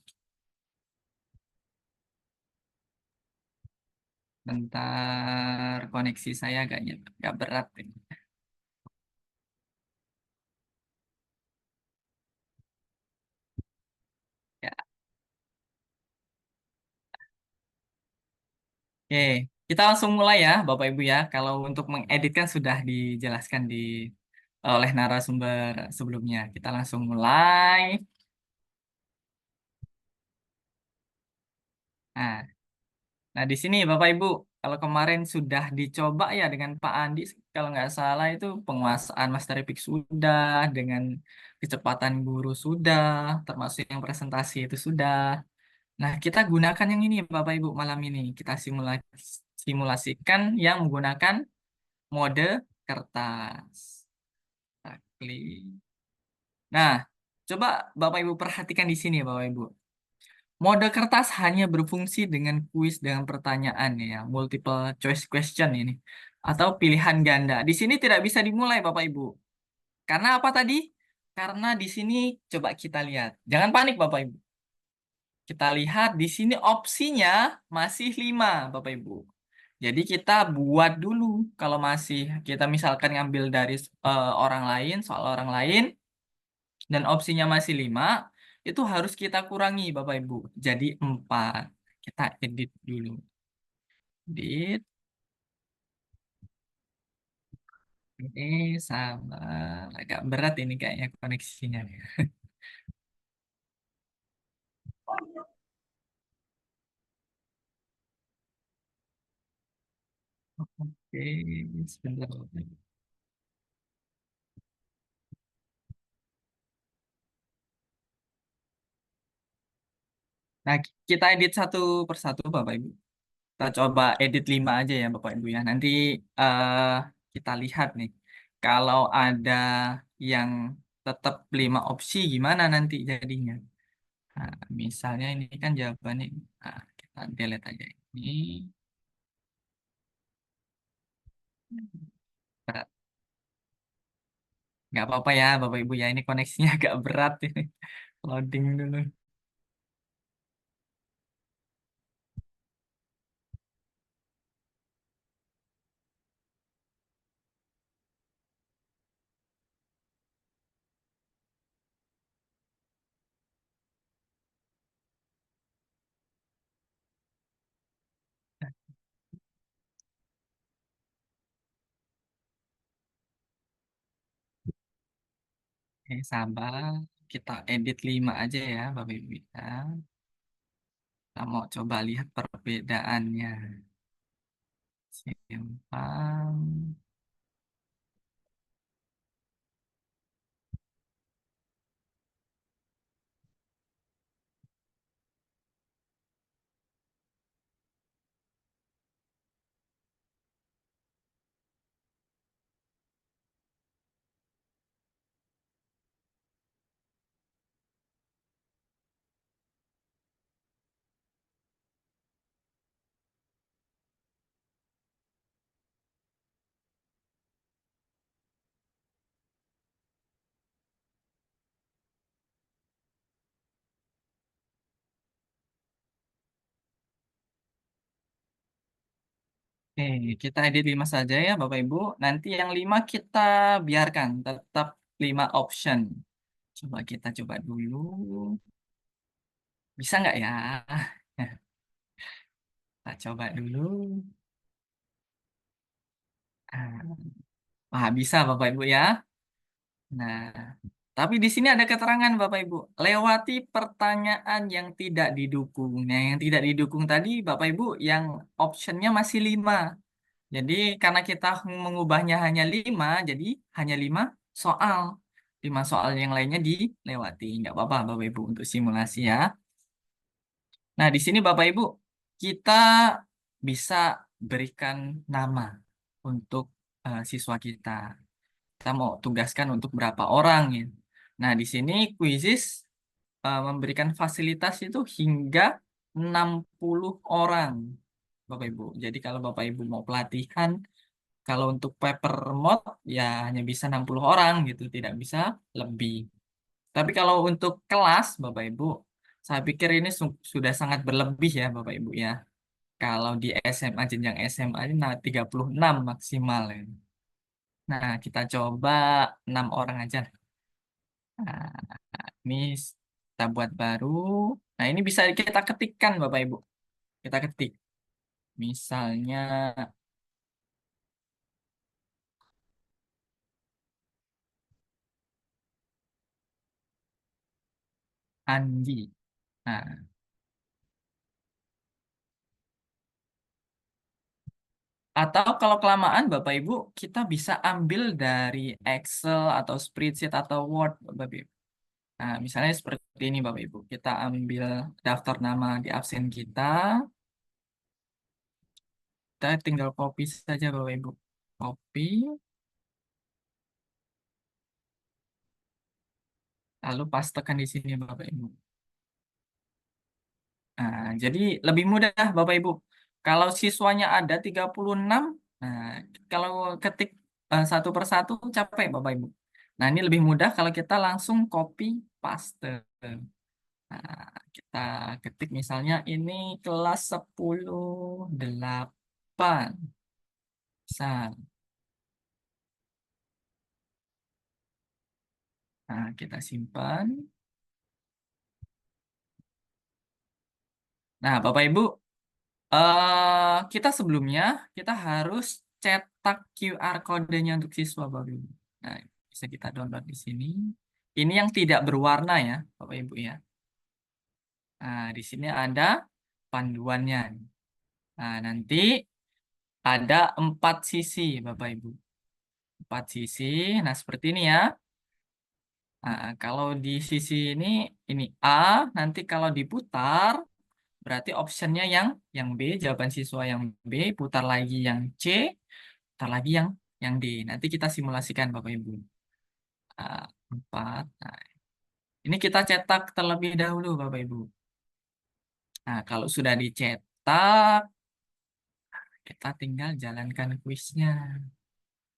Bentar, koneksi saya agak berat ini. Ya. Oke, kita langsung mulai ya, Bapak Ibu ya. Kalau untuk mengedit kan sudah dijelaskan oleh narasumber sebelumnya. Kita langsung mulai. Nah, nah di sini Bapak Ibu, kalau kemarin sudah dicoba ya dengan Pak Andi, kalau nggak salah itu penguasaan Master Epic sudah, dengan kecepatan guru sudah, termasuk yang presentasi itu sudah. Nah, kita gunakan yang ini Bapak Ibu malam ini. Kita simulasikan yang menggunakan mode kertas. Kita klik. Nah, coba Bapak Ibu perhatikan di sini Bapak Ibu. Mode kertas hanya berfungsi dengan kuis dengan pertanyaan ya, multiple choice question ini atau pilihan ganda. Di sini tidak bisa dimulai Bapak Ibu. Karena apa tadi? Karena di sini coba kita lihat. Jangan panik Bapak Ibu. Kita lihat di sini opsinya masih 5 Bapak Ibu. Jadi kita buat dulu kalau masih kita misalkan ngambil dari orang lain, soal orang lain dan opsinya masih 5, itu harus kita kurangi Bapak Ibu. Jadi 4. Kita edit dulu. Edit. Ini sama. Agak berat ini kayaknya koneksinya. Oke, sebentar. Nah, kita edit satu persatu Bapak Ibu. Kita coba edit 5 aja ya Bapak Ibu ya. Nanti eh, kita lihat nih. Kalau ada yang tetap 5 opsi gimana nanti jadinya. Nah, misalnya ini kan jawabannya. Nah, kita delete aja ini. Berat. Nggak apa-apa ya Bapak Ibu ya. Ini koneksinya agak berat ini. Loading dulu. Sabar. Kita edit 5 aja ya, Bapak Ibu ya. Kita mau coba lihat perbedaannya. Simpan. Oke, kita edit 5 saja ya Bapak Ibu. Nanti yang 5 kita biarkan tetap 5 option. Coba kita coba dulu. Bisa nggak ya? Kita coba dulu. Ah, Wah, bisa Bapak Ibu ya. Nah, tapi di sini ada keterangan Bapak Ibu. Lewati pertanyaan yang tidak didukung. Nah, yang tidak didukung tadi Bapak Ibu yang optionnya masih 5. Jadi karena kita mengubahnya hanya 5, jadi hanya 5 soal. 5 soal yang lainnya dilewati. Nggak apa-apa Bapak Ibu untuk simulasi ya. Nah, di sini Bapak Ibu, kita bisa berikan nama untuk siswa kita. Kita mau tugaskan untuk berapa orang ya. Nah, di sini Quizizz memberikan fasilitas itu hingga 60 orang. Bapak Ibu. Jadi kalau Bapak Ibu mau pelatihan, kalau untuk paper mode ya hanya bisa 60 orang gitu, tidak bisa lebih. Tapi kalau untuk kelas Bapak Ibu, saya pikir ini sudah sangat berlebih ya Bapak Ibu ya. Kalau di SMA jenjang SMA ini 36 maksimal ya. Nah, kita coba 6 orang aja. Nah, ini kita buat baru. Nah, ini bisa kita ketikkan Bapak Ibu. Kita ketik. Misalnya Andi. Nah, atau kalau kelamaan Bapak Ibu, kita bisa ambil dari Excel atau spreadsheet atau Word Bapak Ibu. Nah, misalnya seperti ini Bapak Ibu. Kita ambil daftar nama di absen kita. Kita tinggal copy saja Bapak Ibu. Copy. Lalu pastekan di sini Bapak Ibu. Nah, jadi lebih mudah Bapak Ibu. Kalau siswanya ada 36, nah, kalau ketik satu persatu capek Bapak Ibu. Nah, ini lebih mudah kalau kita langsung copy paste. Nah, kita ketik misalnya ini kelas 10 8. Misal. Nah, kita simpan. Nah, Bapak Ibu, kita sebelumnya kita harus cetak QR kodenya untuk siswa Bapak Ibu. Nah, bisa kita download di sini. Ini yang tidak berwarna ya, Bapak Ibu ya. Nah, di sini ada panduannya. Nah, nanti ada 4 sisi, Bapak Ibu. 4 sisi. Nah, seperti ini ya. Nah, kalau di sisi ini A, nanti kalau diputar, berarti optionnya yang B, jawaban siswa yang B, putar lagi yang C, putar lagi yang D. Nanti kita simulasikan Bapak Ibu. 4. Nah, ini kita cetak terlebih dahulu Bapak Ibu. Nah, kalau sudah dicetak, kita tinggal jalankan kuisnya.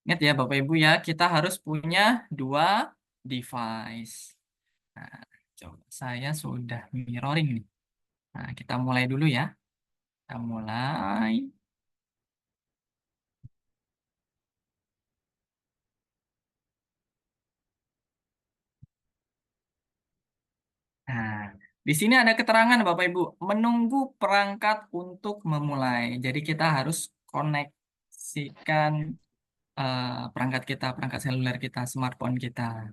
Ingat ya Bapak Ibu ya, kita harus punya 2 device. Nah, coba saya sudah mirroring nih. Nah, kita mulai dulu ya. Kita mulai. Nah, di sini ada keterangan Bapak Ibu, menunggu perangkat untuk memulai. Jadi kita harus koneksikan perangkat kita, perangkat seluler kita, smartphone kita.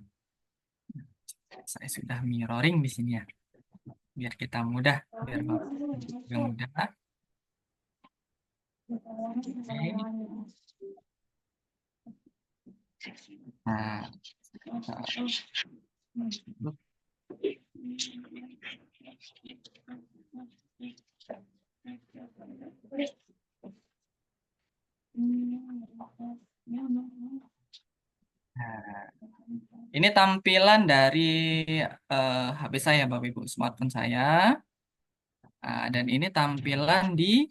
Saya sudah mirroring di sini ya, biar kita mudah, biar Bapak juga mudah. Oke. Nah, ini tampilan dari HP saya, Bapak Ibu, smartphone saya. Dan ini tampilan di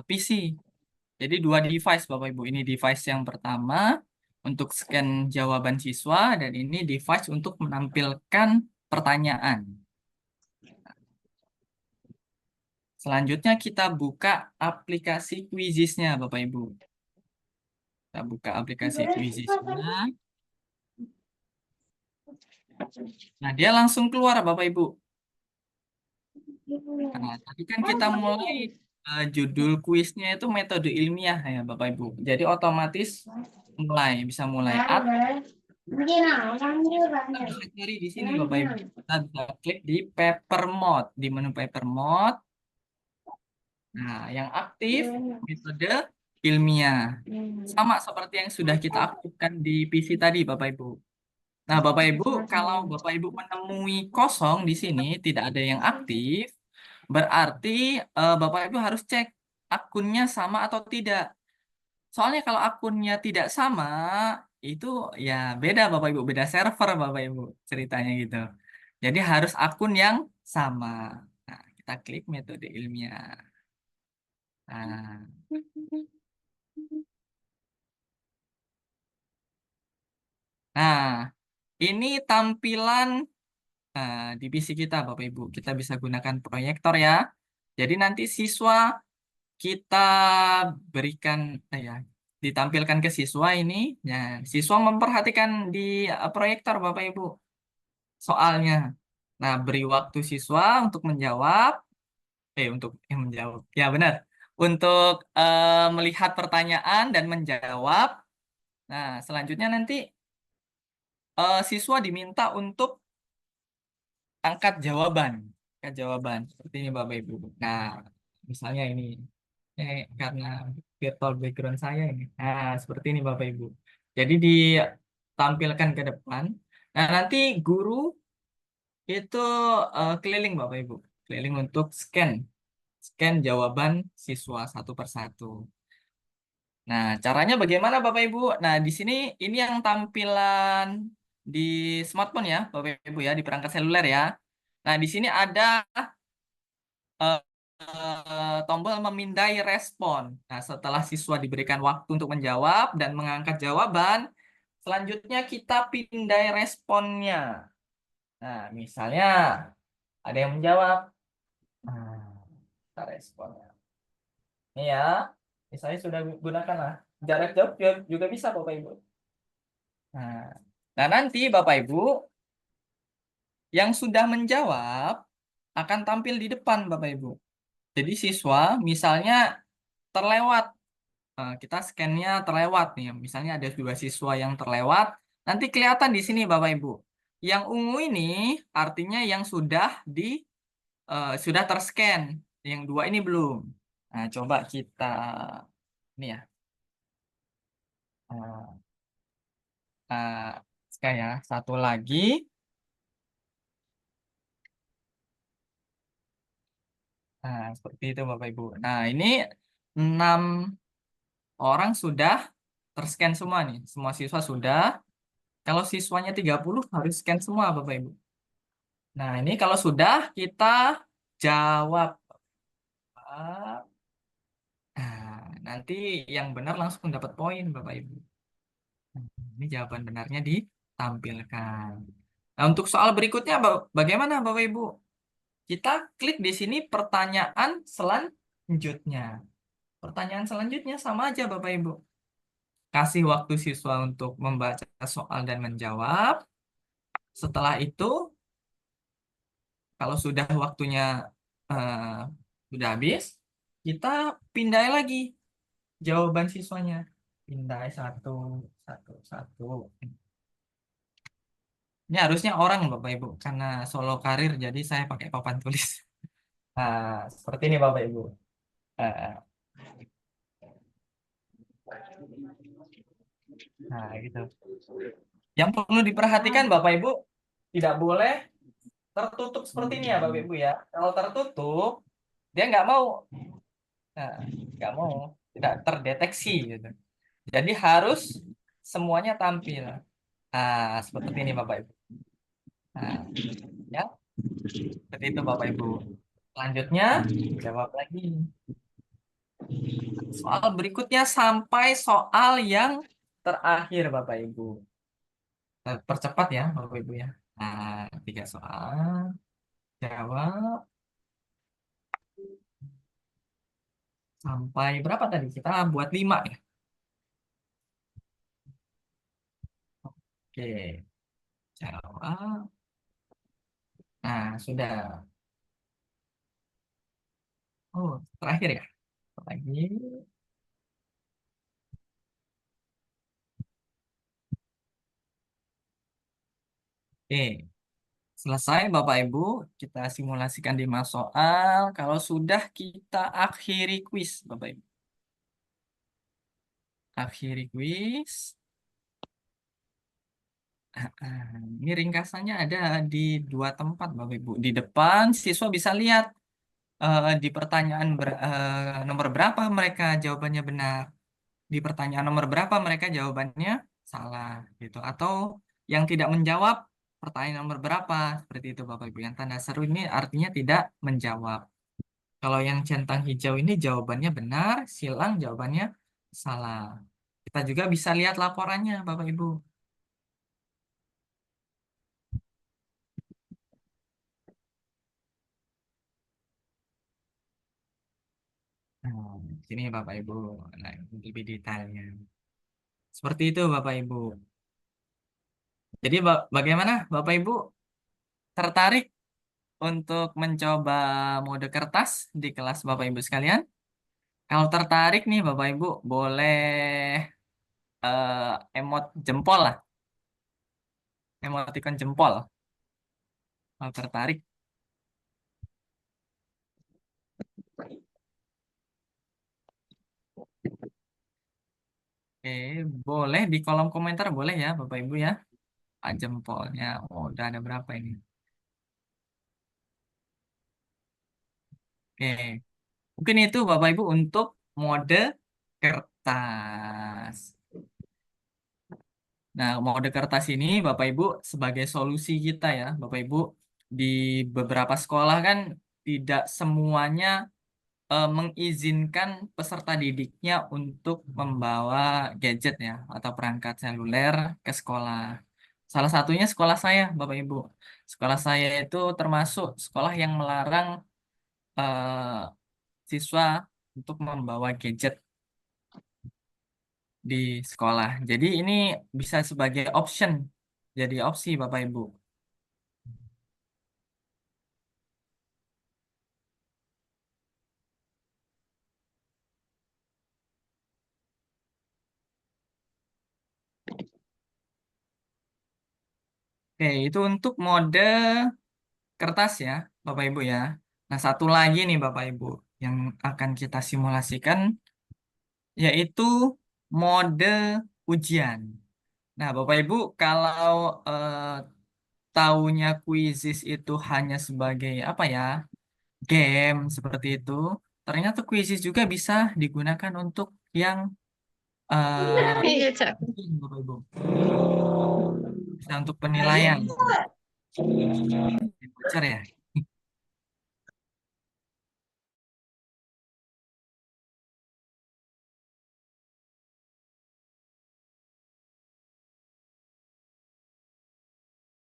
PC. Jadi dua device, Bapak Ibu. Ini device yang pertama untuk scan jawaban siswa, dan ini device untuk menampilkan pertanyaan. Selanjutnya kita buka aplikasi Quizizz-nya, Bapak Ibu. Kita buka aplikasi Quizizz-nya. Nah, dia langsung keluar, Bapak Ibu. Nah, tadi kan kita mulai judul kuisnya itu metode ilmiah ya, Bapak Ibu. Jadi otomatis bisa mulai. Kita bisa cari di sini, Bapak Ibu. Kita bisa klik di paper mode, di menu paper mode. Nah, yang aktif metode ilmiah. Sama seperti yang sudah kita aktifkan di PC tadi, Bapak Ibu. Nah, Bapak Ibu, kalau Bapak Ibu menemui kosong di sini, tidak ada yang aktif, berarti Bapak Ibu harus cek akunnya sama atau tidak. Soalnya kalau akunnya tidak sama, itu ya beda Bapak Ibu, beda server Bapak Ibu, ceritanya gitu. Jadi harus akun yang sama. Nah, kita klik metode ilmiah. Nah, ini tampilan di PC kita, Bapak Ibu. Kita bisa gunakan proyektor ya. Jadi nanti siswa kita berikan, ya, ditampilkan ke siswa ini. Ya, siswa memperhatikan di proyektor, Bapak Ibu, soalnya. Nah, beri waktu siswa untuk menjawab. Untuk menjawab. Ya, benar. Untuk melihat pertanyaan dan menjawab. Nah, selanjutnya nanti siswa diminta untuk angkat jawaban. Seperti ini, Bapak Ibu. Nah, misalnya ini. Karena virtual background saya ini. Nah, seperti ini, Bapak Ibu. Jadi ditampilkan ke depan. Nah, nanti guru itu keliling, Bapak Ibu. Keliling untuk scan jawaban siswa satu persatu. Nah, caranya bagaimana, Bapak Ibu? Nah, di sini ini yang tampilan di smartphone ya, Bapak Ibu ya, di perangkat seluler ya. Nah, di sini ada tombol memindai respon. Nah, setelah siswa diberikan waktu untuk menjawab dan mengangkat jawaban, selanjutnya kita pindai responnya. Nah, misalnya ada yang menjawab. Nah, kita responnya. Ini ya, misalnya sudah gunakan lah. Jarak jauh juga bisa, Bapak Ibu. Nah, nanti Bapak Ibu yang sudah menjawab akan tampil di depan, Bapak Ibu. Jadi siswa misalnya terlewat, kita scan-nya terlewat nih. Misalnya ada 2 siswa yang terlewat, nanti kelihatan di sini, Bapak Ibu. Yang ungu ini artinya yang sudah terscan, yang 2 ini belum. Nah, coba kita ini ya. Scan ya, satu lagi. Nah, seperti itu, Bapak Ibu. Nah, ini 6 orang sudah terscan semua nih. Semua siswa sudah. Kalau siswanya 30 harus scan semua, Bapak Ibu. Nah, ini kalau sudah kita jawab. Nah, nanti yang benar langsung dapat poin, Bapak Ibu. Ini jawaban benarnya ditampilkan. Nah, untuk soal berikutnya bagaimana, Bapak Ibu? Kita klik di sini pertanyaan selanjutnya. Pertanyaan selanjutnya sama aja, Bapak Ibu. Kasih waktu siswa untuk membaca soal dan menjawab. Setelah itu, kalau sudah waktunya sudah habis, kita pindai lagi jawaban siswanya. Pindai satu. Ini harusnya orang Bapak Ibu, karena solo karir jadi saya pakai papan tulis. Nah, seperti ini Bapak Ibu. Eh, Nah, gitu. Yang perlu diperhatikan Bapak Ibu, tidak boleh tertutup seperti ini ya Bapak Ibu ya. Kalau tertutup, dia nggak mau, nah, nggak mau, tidak terdeteksi gitu. Jadi harus semuanya tampil. Nah, seperti ini Bapak Ibu. Nah, ya, seperti itu Bapak Ibu. Selanjutnya, jawab lagi. Soal berikutnya sampai soal yang terakhir Bapak Ibu. Percepat ya Bapak Ibu ya. Nah, 3 soal. Jawab sampai berapa tadi? Kita buat 5 ya. Oke, jawab. Nah, sudah. Oh, terakhir ya. Lagi. Oke, selesai Bapak Ibu. Kita simulasikan 5 soal. Kalau sudah kita akhiri kuis Bapak Ibu. Akhiri kuis. Ini ringkasannya ada di 2 tempat Bapak Ibu. Di depan siswa bisa lihat di pertanyaan nomor berapa mereka jawabannya benar. Di pertanyaan nomor berapa mereka jawabannya salah gitu. Atau yang tidak menjawab pertanyaan nomor berapa. Seperti itu Bapak Ibu. Yang tanda seru ini artinya tidak menjawab. Kalau yang centang hijau ini jawabannya benar, silang jawabannya salah. Kita juga bisa lihat laporannya Bapak Ibu. Nah, sini Bapak Ibu, nah, lebih detailnya. Seperti itu Bapak Ibu. Jadi bagaimana Bapak Ibu tertarik untuk mencoba mode kertas di kelas Bapak Ibu sekalian? Kalau tertarik nih Bapak Ibu boleh emot jempol lah, emoticon jempol. Kalau tertarik. Oke, boleh di kolom komentar boleh ya Bapak Ibu ya. Jempolnya, oh, udah ada berapa ini? Oke, mungkin itu Bapak Ibu untuk mode kertas. Nah, mode kertas ini Bapak Ibu sebagai solusi kita ya, Bapak Ibu di beberapa sekolah kan tidak semuanya mengizinkan peserta didiknya untuk membawa gadget ya atau perangkat seluler ke sekolah. Salah satunya sekolah saya, Bapak Ibu. Sekolah saya itu termasuk sekolah yang melarang eh, siswa untuk membawa gadget di sekolah. Jadi ini bisa sebagai option, jadi opsi Bapak Ibu. Oke, itu untuk mode kertas ya, Bapak Ibu ya. Nah, satu lagi nih Bapak Ibu yang akan kita simulasikan yaitu mode ujian. Nah, Bapak Ibu kalau taunya Quizizz itu hanya sebagai apa ya, game seperti itu, ternyata Quizizz juga bisa digunakan untuk yang Iya, Cak. Bapak Ibu. Bisa untuk penilaian. Bocor ya.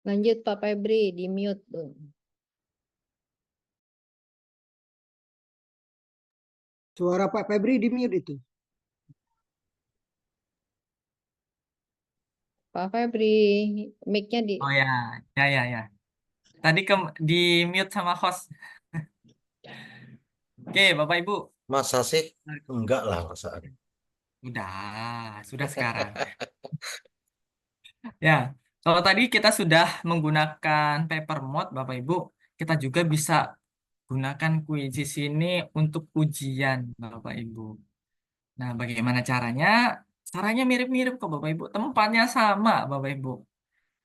Lanjut Pak Febri, di mute tuh. Suara Pak Febri di mute itu. Pak Febri, mic-nya di... Oh ya, ya ya ya. Tadi di mute sama host. Oke, Bapak Ibu. Masa sih? Enggak lah, perasaan. Sudah sekarang. Ya, Kalau tadi kita sudah menggunakan paper mode, Bapak Ibu, kita juga bisa gunakan kuisis ini untuk ujian, Bapak Ibu. Nah, bagaimana caranya? Caranya mirip-mirip kok, Bapak Ibu. Tempatnya sama, Bapak Ibu.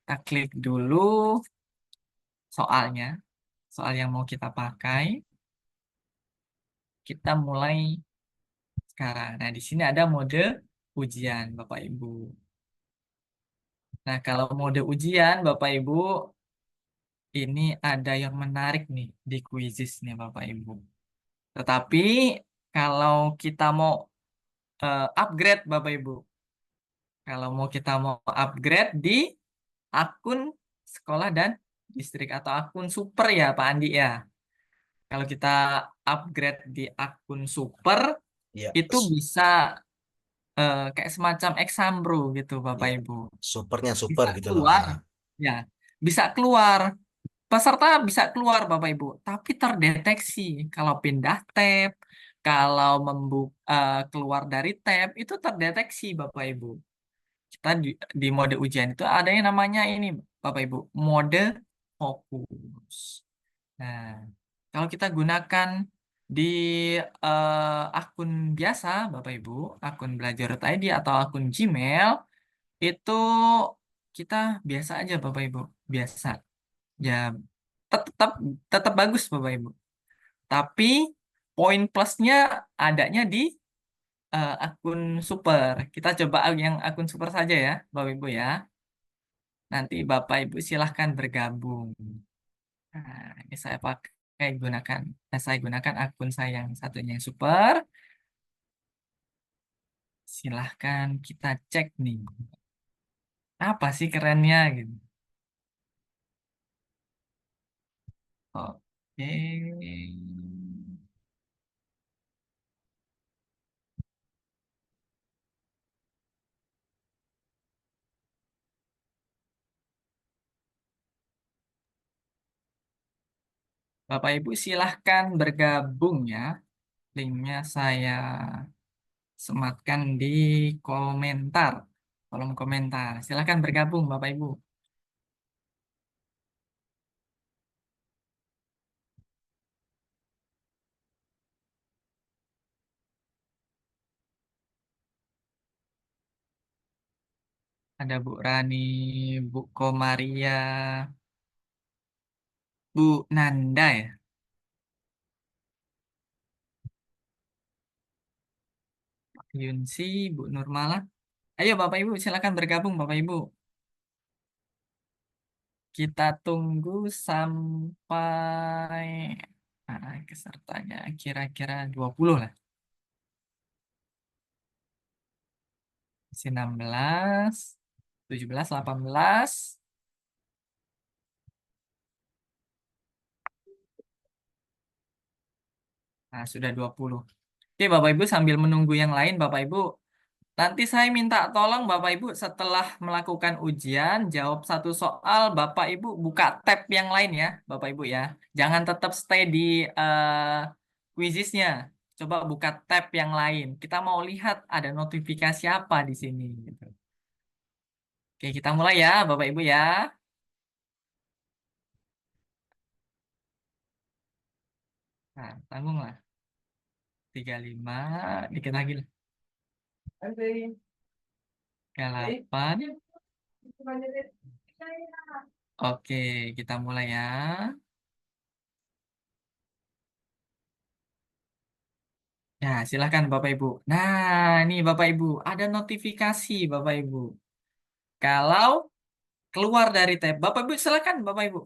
Kita klik dulu soalnya, soal yang mau kita pakai. Kita mulai sekarang. Nah, di sini ada mode ujian, Bapak Ibu. Nah, kalau mode ujian, Bapak Ibu, ini ada yang menarik nih di Quizzes nih, Bapak Ibu. Tetapi kalau kita mau upgrade, Bapak Ibu, kalau kita mau upgrade di akun sekolah dan distrik atau akun super ya, Pak Andi ya. Kalau kita upgrade di akun super, Ya, itu bisa kayak semacam Exambro gitu, Bapak ya. Ibu. Supernya super Bisa gitu loh. keluar, Nah, ya, bisa keluar. Peserta bisa keluar, Bapak Ibu, tapi terdeteksi kalau pindah tab, kalau keluar dari tab, itu terdeteksi, Bapak Ibu. Kita di mode ujian itu ada yang namanya ini, Bapak Ibu, mode fokus. Nah, kalau kita gunakan di akun biasa, Bapak Ibu, akun belajar.id atau akun Gmail, itu kita biasa aja, Bapak Ibu, biasa. Ya, tetap tetap bagus, Bapak Ibu. Tapi poin plusnya adanya di akun super. Kita coba yang akun super saja ya, Bapak Ibu ya. Nanti Bapak Ibu silahkan bergabung. Nah, ini saya gunakan akun saya yang satunya yang super. Silahkan kita cek nih. Apa sih kerennya gitu. Oke. Bapak Ibu silahkan bergabung ya. Linknya saya sematkan di komentar, kolom komentar. Silahkan bergabung, Bapak Ibu. Ada Bu Rani, Bu Komaria, Bu Nanda ya. Pak Yunsi, Bu Nurmala. Ayo Bapak Ibu, silakan bergabung Bapak Ibu. Kita tunggu sampai pesertanya kira-kira 20 lah. Masih 16, 17, 18. Nah, sudah 20. Oke, Bapak Ibu sambil menunggu yang lain, Bapak Ibu, nanti saya minta tolong Bapak Ibu setelah melakukan ujian, jawab satu soal, Bapak Ibu buka tab yang lain ya, Bapak Ibu ya. Jangan tetap stay di quizisnya. Coba buka tab yang lain. Kita mau lihat ada notifikasi apa di sini. Gitu. Oke, kita mulai ya, Bapak Ibu ya. Nah, tanggung lah. 35, dikit lagi lah. 38. Oke, kita mulai ya. Ya, silakan Bapak Ibu. Nah, ini Bapak Ibu, ada notifikasi Bapak Ibu. Kalau keluar dari tab, Bapak Ibu silakan Bapak Ibu.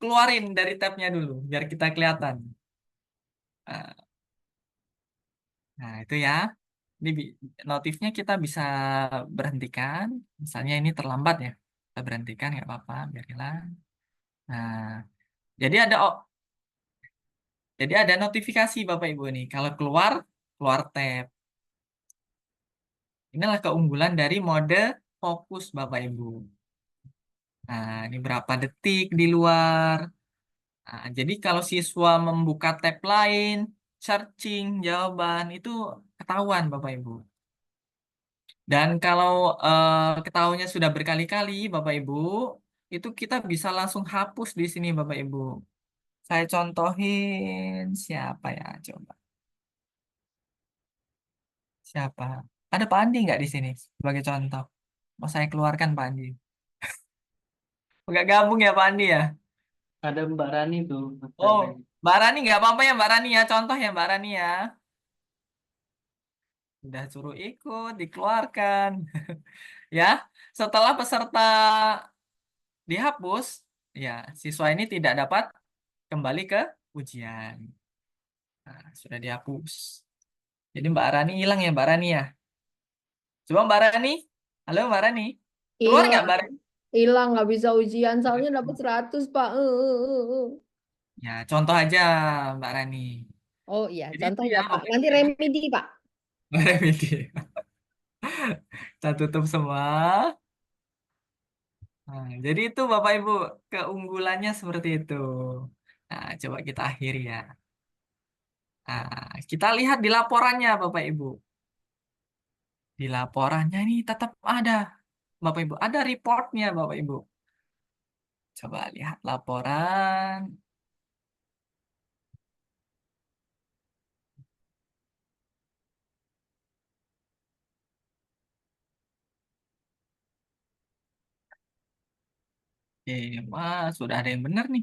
Keluarin dari tabnya dulu, biar kita kelihatan. Nah, itu ya. Ini notifnya kita bisa berhentikan. Misalnya ini terlambat ya. Kita berhentikan, nggak apa-apa, biar hilang. Nah, jadi ada notifikasi Bapak Ibu nih. Kalau keluar tab. Inilah keunggulan dari mode fokus Bapak Ibu. Nah, ini berapa detik di luar. Nah, jadi kalau siswa membuka tab lain, searching jawaban itu ketahuan Bapak Ibu. Dan kalau ketahuinya sudah berkali-kali, Bapak Ibu, itu kita bisa langsung hapus di sini, Bapak Ibu. Saya contohin siapa ya, coba. Siapa? Ada Pak Andi nggak di sini sebagai contoh? Mau saya keluarkan Pak Andi. Nggak gabung ya Pak Andi ya? Ada Mbak Rani tuh. Oh, Mbak Rani nggak apa-apa ya Mbak Rani ya. Contoh ya Mbak Rani ya. Udah suruh ikut, dikeluarkan. Ya, setelah peserta dihapus, ya siswa ini tidak dapat kembali ke ujian. Nah, sudah dihapus. Jadi Mbak Rani hilang ya Mbak Rani ya. Coba Mbak Rani. Halo Mbak Rani. Keluar nggak Hilang, Mbak Rani? hilang nggak bisa ujian soalnya dapat 100, Pak. Ya, contoh aja Mbak Rani. Oh iya, Jadi itu contoh ya ya, Pak. Bapak Nanti Ibu ya. remedi, Pak. Remedi. Kita tutup semua. Nah, jadi itu Bapak Ibu keunggulannya seperti itu. Nah, coba kita akhiri ya. Nah, kita lihat di laporannya Bapak Ibu. Di laporannya ini tetap ada Bapak Ibu, ada reportnya Bapak Ibu. Coba lihat laporan. Oke, wah sudah ada yang benar nih.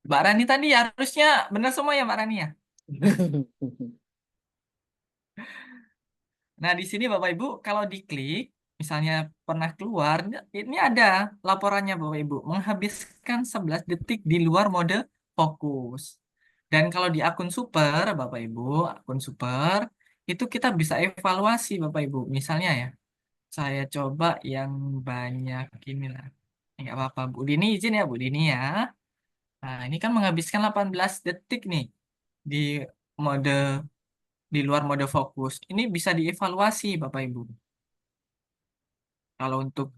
Mbak Rani tadi harusnya benar semua ya Mbak Rani ya. Nah, di sini Bapak Ibu kalau diklik misalnya pernah keluar ini ada laporannya Bapak Ibu, menghabiskan 11 detik di luar mode fokus. Dan kalau di akun super Bapak Ibu, akun super itu kita bisa evaluasi Bapak Ibu. Misalnya ya, saya coba yang banyak inilah. Enggak apa-apa Bu Dini izin ya Bu Dini ya. Nah, ini kan menghabiskan 18 detik nih di mode di luar mode fokus. Ini bisa dievaluasi Bapak Ibu. Kalau untuk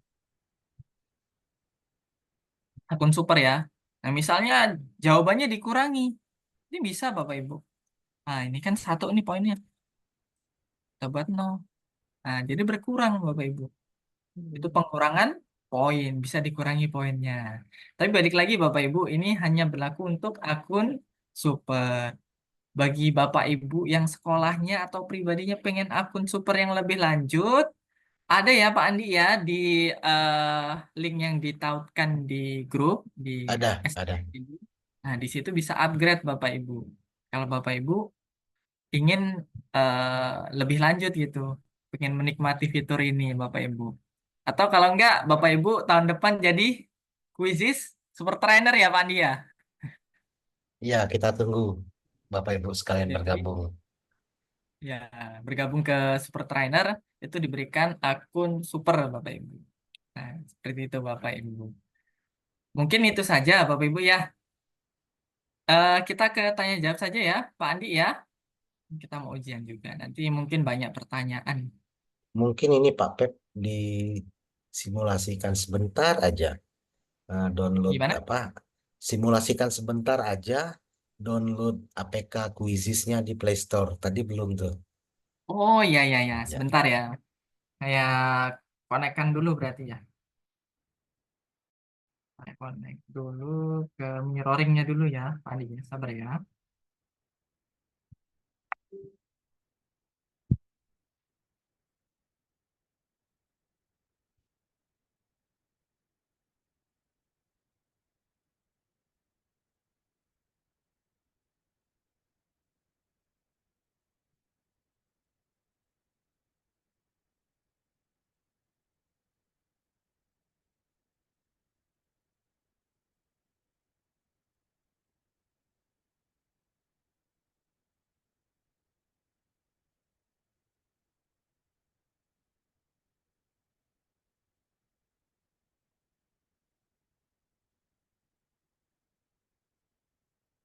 akun super ya. Nah, misalnya jawabannya dikurangi. Ini bisa Bapak Ibu. Nah, ini kan satu nih poinnya. Kita buat 0. Nah, jadi berkurang Bapak Ibu. Itu pengurangan poin. Bisa dikurangi poinnya. Tapi balik lagi Bapak Ibu, ini hanya berlaku untuk akun super. Bagi Bapak Ibu yang sekolahnya atau pribadinya pengen akun super yang lebih lanjut, ada ya Pak Andi ya di link yang ditautkan di grup di Ada, ada. STM. Nah, di situ bisa upgrade Bapak Ibu. Kalau Bapak Ibu ingin lebih lanjut gitu, pengen menikmati fitur ini Bapak Ibu. Atau kalau enggak, Bapak Ibu tahun depan jadi Quizizz Super Trainer ya Pak Andi ya. Iya, kita tunggu Bapak Ibu sekalian Jadi bergabung. ya bergabung ke Super Trainer itu diberikan akun super Bapak Ibu. Nah, seperti itu Bapak Ibu. Mungkin itu saja Bapak Ibu ya. Kita ke tanya jawab saja ya Pak Andi ya. Kita mau ujian juga. Nanti mungkin banyak pertanyaan. Mungkin ini Pak Pep disimulasikan sebentar aja. Download Gimana? apa? Simulasikan sebentar aja. Download APK Quizizz-nya di Play Store. Tadi belum tuh. Oh iya iya ya, Ya. sebentar ya. Saya konekkan dulu berarti ya. Saya konek dulu ke mirroringnya dulu ya, Pak Andi ya. Sabar ya.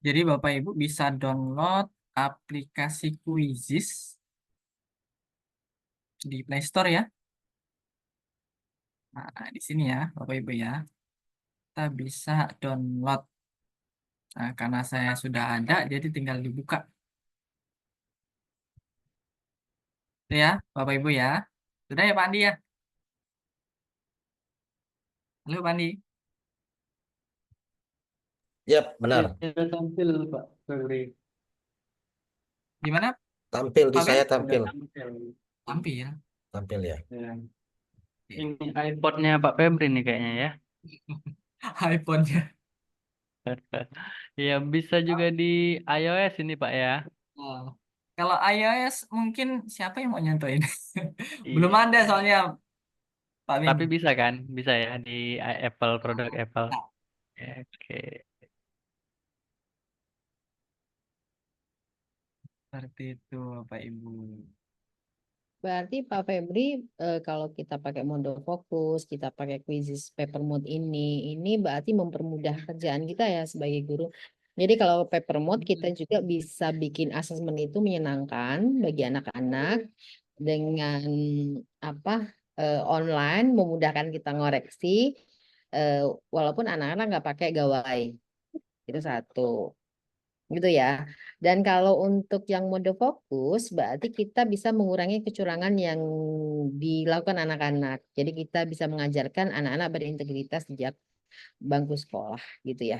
Jadi Bapak Ibu bisa download aplikasi Quizizz di Play Store ya. Nah, di sini ya, Bapak Ibu ya. Kita bisa download. Nah, karena saya sudah ada, jadi tinggal dibuka. Itu ya, Bapak Ibu ya. Sudah ya Pak Andi ya? Halo Pak Andi. Yap, benar. Sudah tampil Pak Febri. Gimana Tampil di Pak Ben? saya Sudah tampil. tampil. Tampil. Tampil ya. Ya. Oke. Ini iPod-nya Pak Febri nih kayaknya ya. iPhone-nya. Ya bisa juga di iOS ini Pak ya. Oh. Kalau iOS mungkin siapa yang mau nyentuhin? Belum Iya. ada soalnya Pak Ben. Tapi bisa kan? Bisa ya di Apple, produk Apple. Nah, Oke. seperti itu Bapak Ibu. Berarti Pak Febri, kalau kita pakai mode fokus, kita pakai quizzes paper mode ini berarti mempermudah kerjaan kita ya sebagai guru. Jadi kalau paper mode kita juga bisa bikin asesmen itu menyenangkan bagi anak-anak dengan apa online, memudahkan kita ngoreksi, walaupun anak-anak nggak pakai gawai. Itu satu. Gitu ya. Dan kalau untuk yang mode fokus, berarti kita bisa mengurangi kecurangan yang dilakukan anak-anak. Jadi kita bisa mengajarkan anak-anak berintegritas sejak bangku sekolah, gitu ya.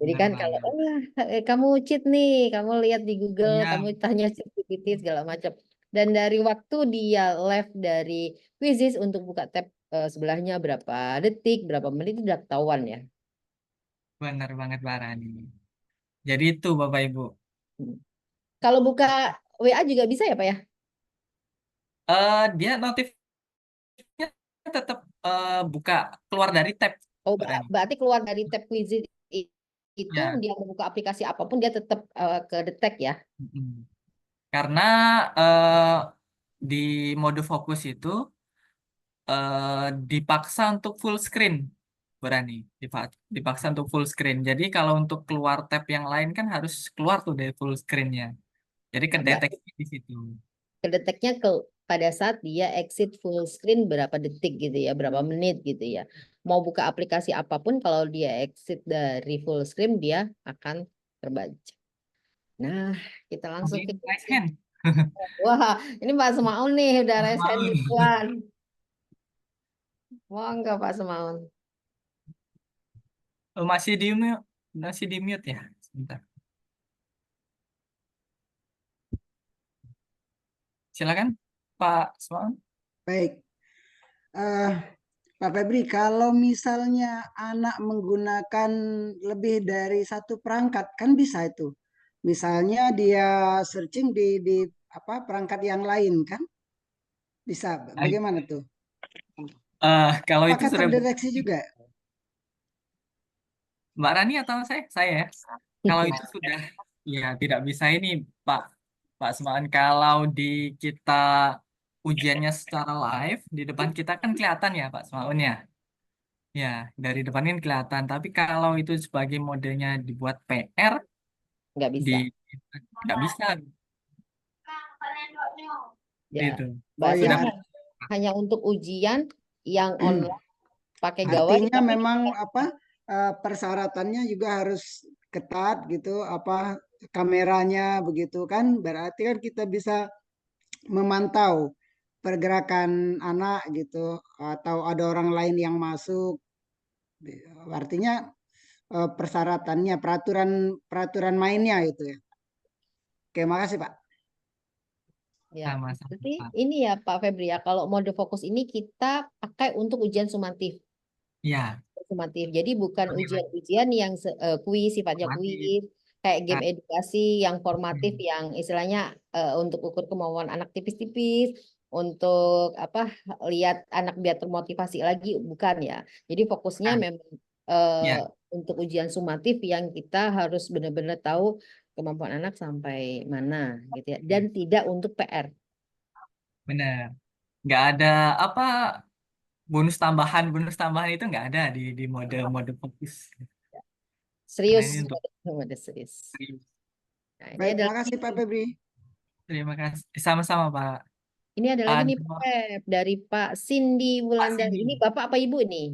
Jadi Benar kan kalau banget. kamu cheat nih, kamu lihat di Google, Iya, kamu tanya ChatGPT segala macam. Dan dari waktu dia live dari quizzes untuk buka tab sebelahnya berapa detik, berapa menit itu udah ketahuan ya. benar banget Pak Rani. Jadi itu Bapak Ibu. Kalau buka WA juga bisa ya Pak ya? Dia notifnya tetap buka keluar dari tab Oh, Pak Rani. berarti keluar dari tab quizzes itu Ya. dia membuka aplikasi apapun dia tetap ke detect ya. Mm-mm. Karena eh, di mode fokus itu dipaksa untuk full screen, berani dipaksa untuk full screen. Jadi kalau untuk keluar tab yang lain kan harus keluar tuh dari full screennya. Jadi Nah, berarti kedeteksi di situ. ke detectnya pada saat dia exit full screen berapa detik gitu ya, berapa menit gitu ya. Mau buka aplikasi apapun kalau dia exit dari full screen dia akan terbaca. Nah, kita langsung ke Raise hand. wah, ini Pak Semaun nih udah Mas resen Maun. duluan. Mau enggak Pak Semaun? Oh, masih di mute ya. Sebentar. Silakan Pak Smaun. Baik. Pak Febri, kalau misalnya anak menggunakan lebih dari satu perangkat, kan bisa itu. Misalnya dia searching di apa perangkat yang lain, kan? Bisa. Bagaimana tuh? Kalau itu Apakah sudah terdeteksi juga? Mbak Rani atau saya ya? Kalau itu sudah ya tidak bisa ini Pak Smaun. Kalau di kita ujiannya secara live di depan kita kan kelihatan ya Pak Smaun ya. Ya, dari depan kan kelihatan. Tapi kalau itu sebagai modenya dibuat PR Nggak bisa. nggak bisa Ya, gitu. berarti ya. Sudah hanya untuk ujian yang online pakai gawai. Artinya tapi memang apa persyaratannya juga harus ketat gitu, apa kameranya begitu kan? Berarti kan kita bisa memantau pergerakan anak gitu, atau ada orang lain yang masuk. Artinya persyaratannya, peraturan mainnya itu ya. Oke, makasih Pak. ya, sama-sama berarti Pak. ini ya Pak Febri ya, kalau mode fokus ini kita pakai untuk ujian sumatif. Ya, Sumatif. Jadi bukan ujian-ujian yang kuis, sifatnya Formatif. kuis, kayak game Nah. edukasi yang formatif yang istilahnya untuk ukur kemauan anak tipis-tipis, untuk apa lihat anak biar termotivasi lagi, bukan ya. Jadi fokusnya Nah. memang Ya. untuk ujian sumatif yang kita harus benar-benar tahu kemampuan anak sampai mana gitu ya. Dan tidak untuk PR. Benar. Nggak ada apa bonus tambahan itu nggak ada di mode fokus. Serius, Nah, ini untuk mode serius. Nah, ini Baik, ada makasih lagi. Pak Febri. terima kasih. Sama-sama Pak. Ini ada lagi nih Ada Pak Feb, dari Pak Cindy Wulandari. Cindy. Ini Bapak apa Ibu nih?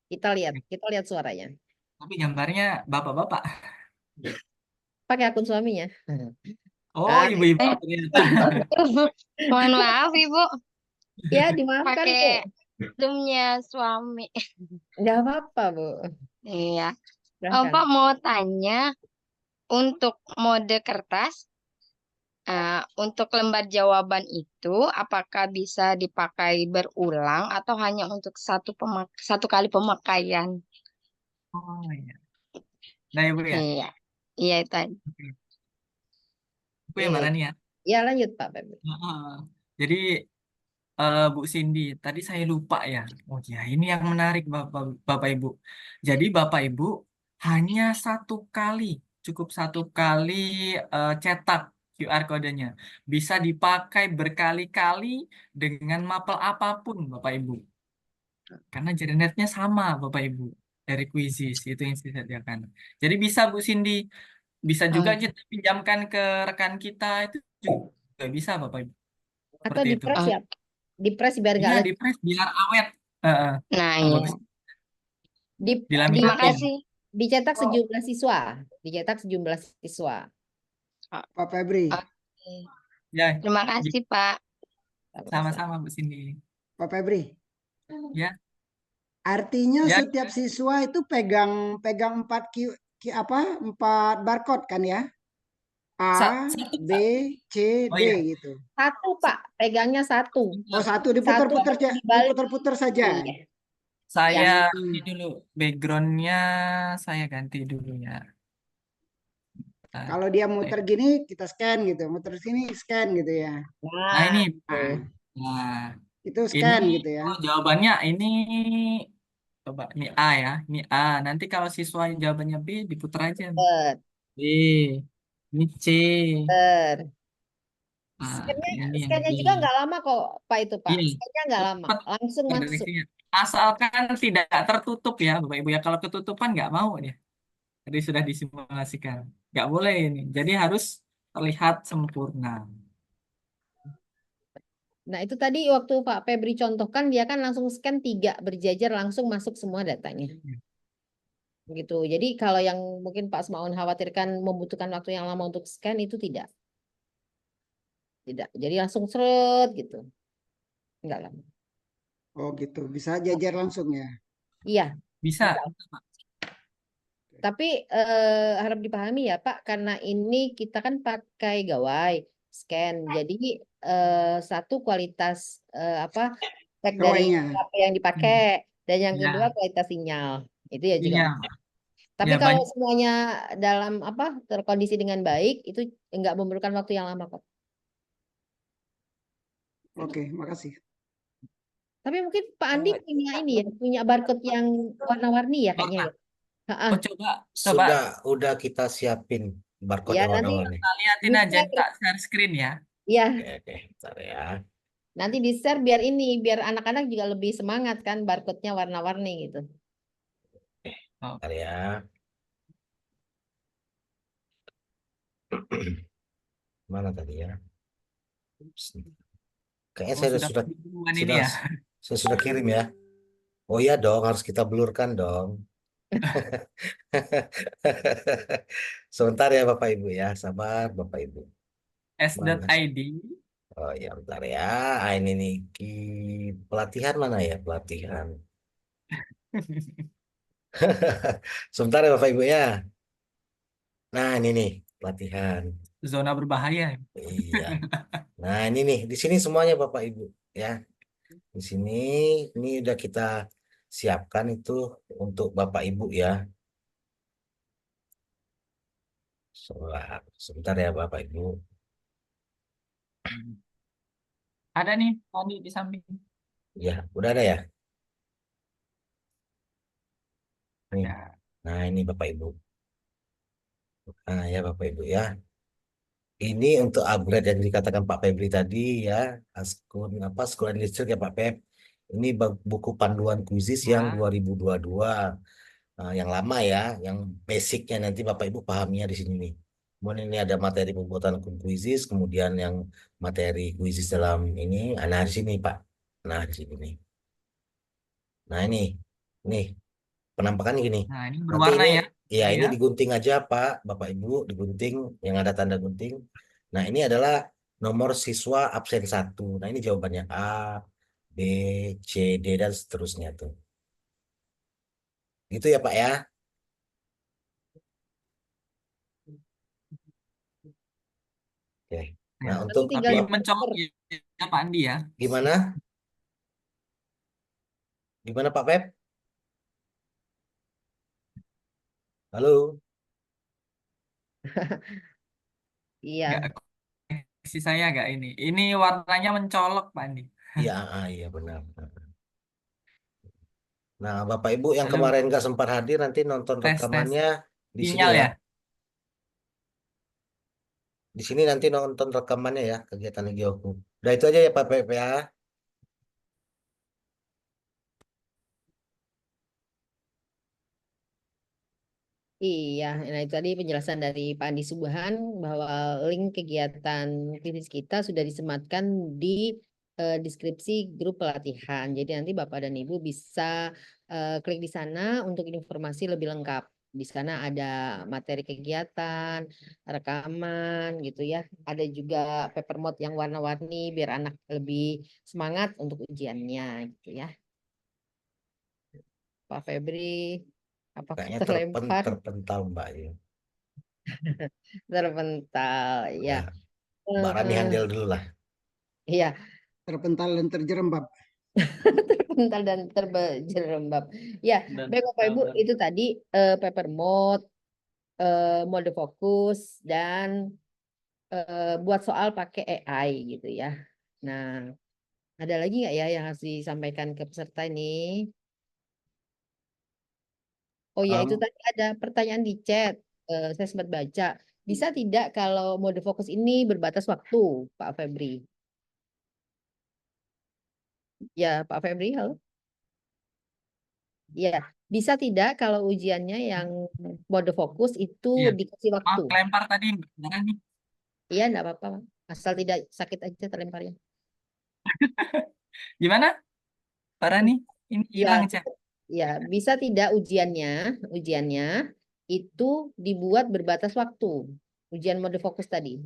Kita lihat suaranya. Tapi gambarnya bapak-bapak. Pakai akun suaminya. Oh, Ah, ibu-ibu ternyata. Mohon maaf Ibu. Ya, dimaafkan, Bu. Pakai zoomnya suami. Nggak apa-apa, Bu. Iya. Silahkan. Pak mau tanya, untuk mode kertas, untuk lembar jawaban itu apakah bisa dipakai berulang atau hanya untuk satu kali pemakaian? Oh iya. Nah, Ibu ya. Iya, iya itu aja. Oke. Ibu yang mana nih ya? Ya, lanjut, Pak Febri. Heeh. Jadi Bu Cindy, tadi saya lupa ya. Oh ya, ini yang menarik Bapak Ibu. Jadi Bapak Ibu hanya satu kali, cukup satu kali cetak QR kodenya. Bisa dipakai berkali-kali dengan mapel apapun Bapak Ibu. Karena jernetnya sama Bapak Ibu dari Quizizz itu yang saya sediakan. Jadi bisa Bu Cindy, bisa juga Ah, kita pinjamkan ke rekan kita itu juga bisa Bapak Ibu. atau Seperti di itu. press ya? Di press biar nggak Iya, lesu. di press biar awet. Heeh. Nah, Oh, iya. bagus. Di, Dilaminatin. Terima kasih. dicetak sejumlah siswa. Dicetak sejumlah siswa. Pak Febri, Oke. Ya, Terima kasih, Pak. sama-sama Bu Cindy. Pak Febri. Ya, Artinya ya, setiap siswa itu pegang 4 barcode kan ya? A, satu, B, C, Oh D iya. gitu. Satu, Pak. Pegangnya satu. Oh, satu Satu diputar-putar dibalik. diputar-putar saja. Iya. Saya Hmm. ganti dulu backgroundnya, saya ganti dulu ya. Kalau dia muter gini kita scan gitu, muter sini scan gitu ya. Nah ini, Nah, nah itu ini scan gitu ya. jawabannya ini coba ini A ya, ini A. Nanti kalau siswa yang jawabannya B diputar aja. Betul. B, ini C. Betul. Nah, Scan-nya, ini yang scan-nya D. juga nggak lama kok, Pak itu, Pak. Iya, Scan-nya nggak lama. cepat Langsung masuk. pendeteksinya. Asalkan tidak tertutup ya, Bapak Ibu ya. Kalau ketutupan nggak mau dia. Jadi sudah disimulasikan. Nggak boleh ini. Jadi harus terlihat sempurna. Nah, itu tadi waktu Pak Febri contohkan, dia kan langsung scan 3 berjajar, langsung masuk semua datanya. Gitu. Jadi kalau yang mungkin Pak Semaun khawatirkan membutuhkan waktu yang lama untuk scan, itu tidak. Tidak. Jadi langsung seret gitu. Enggak lama. Oh gitu, bisa jajar langsung ya. Iya. Bisa. Tapi harap dipahami ya Pak, karena ini kita kan pakai gawai scan. Jadi satu kualitas tag dari Gawainya. HP yang dipakai, dan yang Ya. kedua kualitas sinyal. Itu ya juga. Iya. Tapi Ya, kalau banyak. semuanya dalam terkondisi dengan baik, itu enggak memerlukan waktu yang lama kok. Oke, makasih. Tapi mungkin Pak Andi punya ini ya, punya barcode yang warna-warni ya kayaknya ya. Ha-ha. Oh, coba. Udah kita siapin barcode Ya, yang nanti warna-warni. Kita liatin aja, di-share. tak share screen ya. Ya, Oke, bentar ya. nanti di-share biar anak-anak juga lebih semangat kan, barcode-nya warna-warni gitu. Bentar ya. Mana tadi ya? Ups. Kayaknya Oh, saya sudah duluan ini sudah ya. saya sudah kirim ya. Oh iya dong, harus kita blurkan dong. Sebentar ya Bapak Ibu ya, sabar Bapak Ibu. S.id. Oh ya, bentar ya. Ini nih pelatihan mana ya pelatihan? Sebentar ya Bapak Ibu ya. Nah ini nih pelatihan. Zona berbahaya. Iya. Nah ini nih di sini semuanya Bapak Ibu ya. Di sini ini udah kita siapkan itu untuk Bapak Ibu ya. Sebentar ya Bapak Ibu. Ada nih tadi di samping. Ya, udah ada ya. Nih. Ya. Nah ini Bapak Ibu. Nah ya Bapak Ibu ya. Ini untuk upgrade yang dikatakan Pak Febri tadi ya, School and District ya Pak Feb. Ini buku panduan kuisis yang 2022. Nah, yang lama ya, yang basicnya nanti Bapak Ibu pahamnya di sini nih. Kemudian ini ada materi pembuatan kuisis, kemudian yang materi kuisis dalam ini, nah di sini Pak. Nah di sini nih. Nah ini penampakannya gini. Nah, ini Nanti berwarna ini, ya. ya ini Ya. digunting aja Pak, Bapak Ibu, digunting yang ada tanda gunting. Nah ini adalah nomor siswa absen 1. Nah ini jawabannya A, B, C, D dan seterusnya tuh. Gitu ya Pak ya. Oke. Ya. Nah, Nanti untuk Tapi tinggal mencolok ya Pak Andi ya. gimana? Gimana Pak Pep? Halo? iya. Nggak, koneksi saya agak ini. Ini warnanya mencolok Pak Andi. Iya, iya benar. Nah, Bapak Ibu yang Halo, kemarin nggak sempat hadir nanti nonton tes. rekamannya di sini Sinyal ya. ya. Di sini nanti nonton rekamannya ya kegiatan Legioku. Udah itu aja ya Pak Pep ya. Iya, nah itu tadi penjelasan dari Pak Andi Subhan bahwa link kegiatan klinis kita sudah disematkan di deskripsi grup pelatihan. Jadi nanti Bapak dan Ibu bisa klik di sana untuk informasi lebih lengkap. Di sana ada materi kegiatan, rekaman gitu ya. Ada juga paper mode yang warna-warni biar anak lebih semangat untuk ujiannya gitu ya. Pak Febri, apakah Kayaknya terlempar? terpental Mbak ya. Terpental ya. Ya, Mbak Rani handle dulu lah. Iya, Terpental dan terjerembab. terpental dan terjerembab. Ya, Dan baik Bapak Ibu, sabar. itu tadi paper mode, mode fokus dan buat soal pakai AI gitu ya. Nah, ada lagi nggak ya yang harus disampaikan ke peserta ini? Oh ya, itu Em, tadi ada pertanyaan di chat. Saya sempat baca. Bisa tidak kalau mode fokus ini berbatas waktu, Pak Febri? Ya, Pak Febri, halo. Ya, bisa tidak kalau ujiannya yang mode fokus itu Iya. dikasih waktu? Maaf, kelempar tadi Mbak Rani. Iya, enggak apa-apa, Pak. Asal tidak sakit aja terlemparnya. Gimana Pak Rani? Ini Ya, hilang chat. ya, bisa tidak ujiannya itu dibuat berbatas waktu. Ujian mode fokus tadi.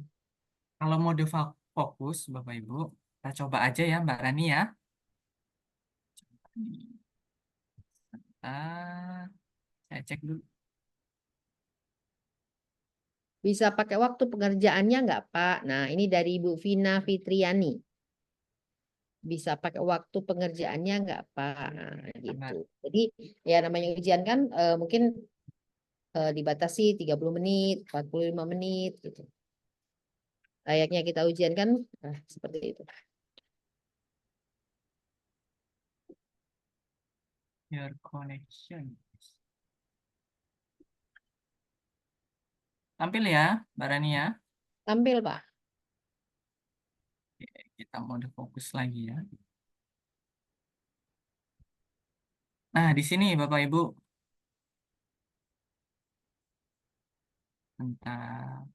Kalau mode fokus, Bapak Ibu, kita coba aja ya, Mbak Rani ya. Ah, saya cek dulu. Bisa pakai waktu pengerjaannya enggak, Pak? Nah, ini dari Ibu Vina Fitriani. Bisa pakai waktu pengerjaannya enggak, Pak? Nah, gitu. Sabar. Jadi, ya namanya ujian kan mungkin dibatasi 30 menit, 45 menit gitu. Layaknya kita ujian kan seperti itu. Your connection. Tampil ya, Mbak Rani ya. Tampil, Pak. Oke, kita mode fokus lagi ya. Nah, di sini Bapak Ibu. Bentar.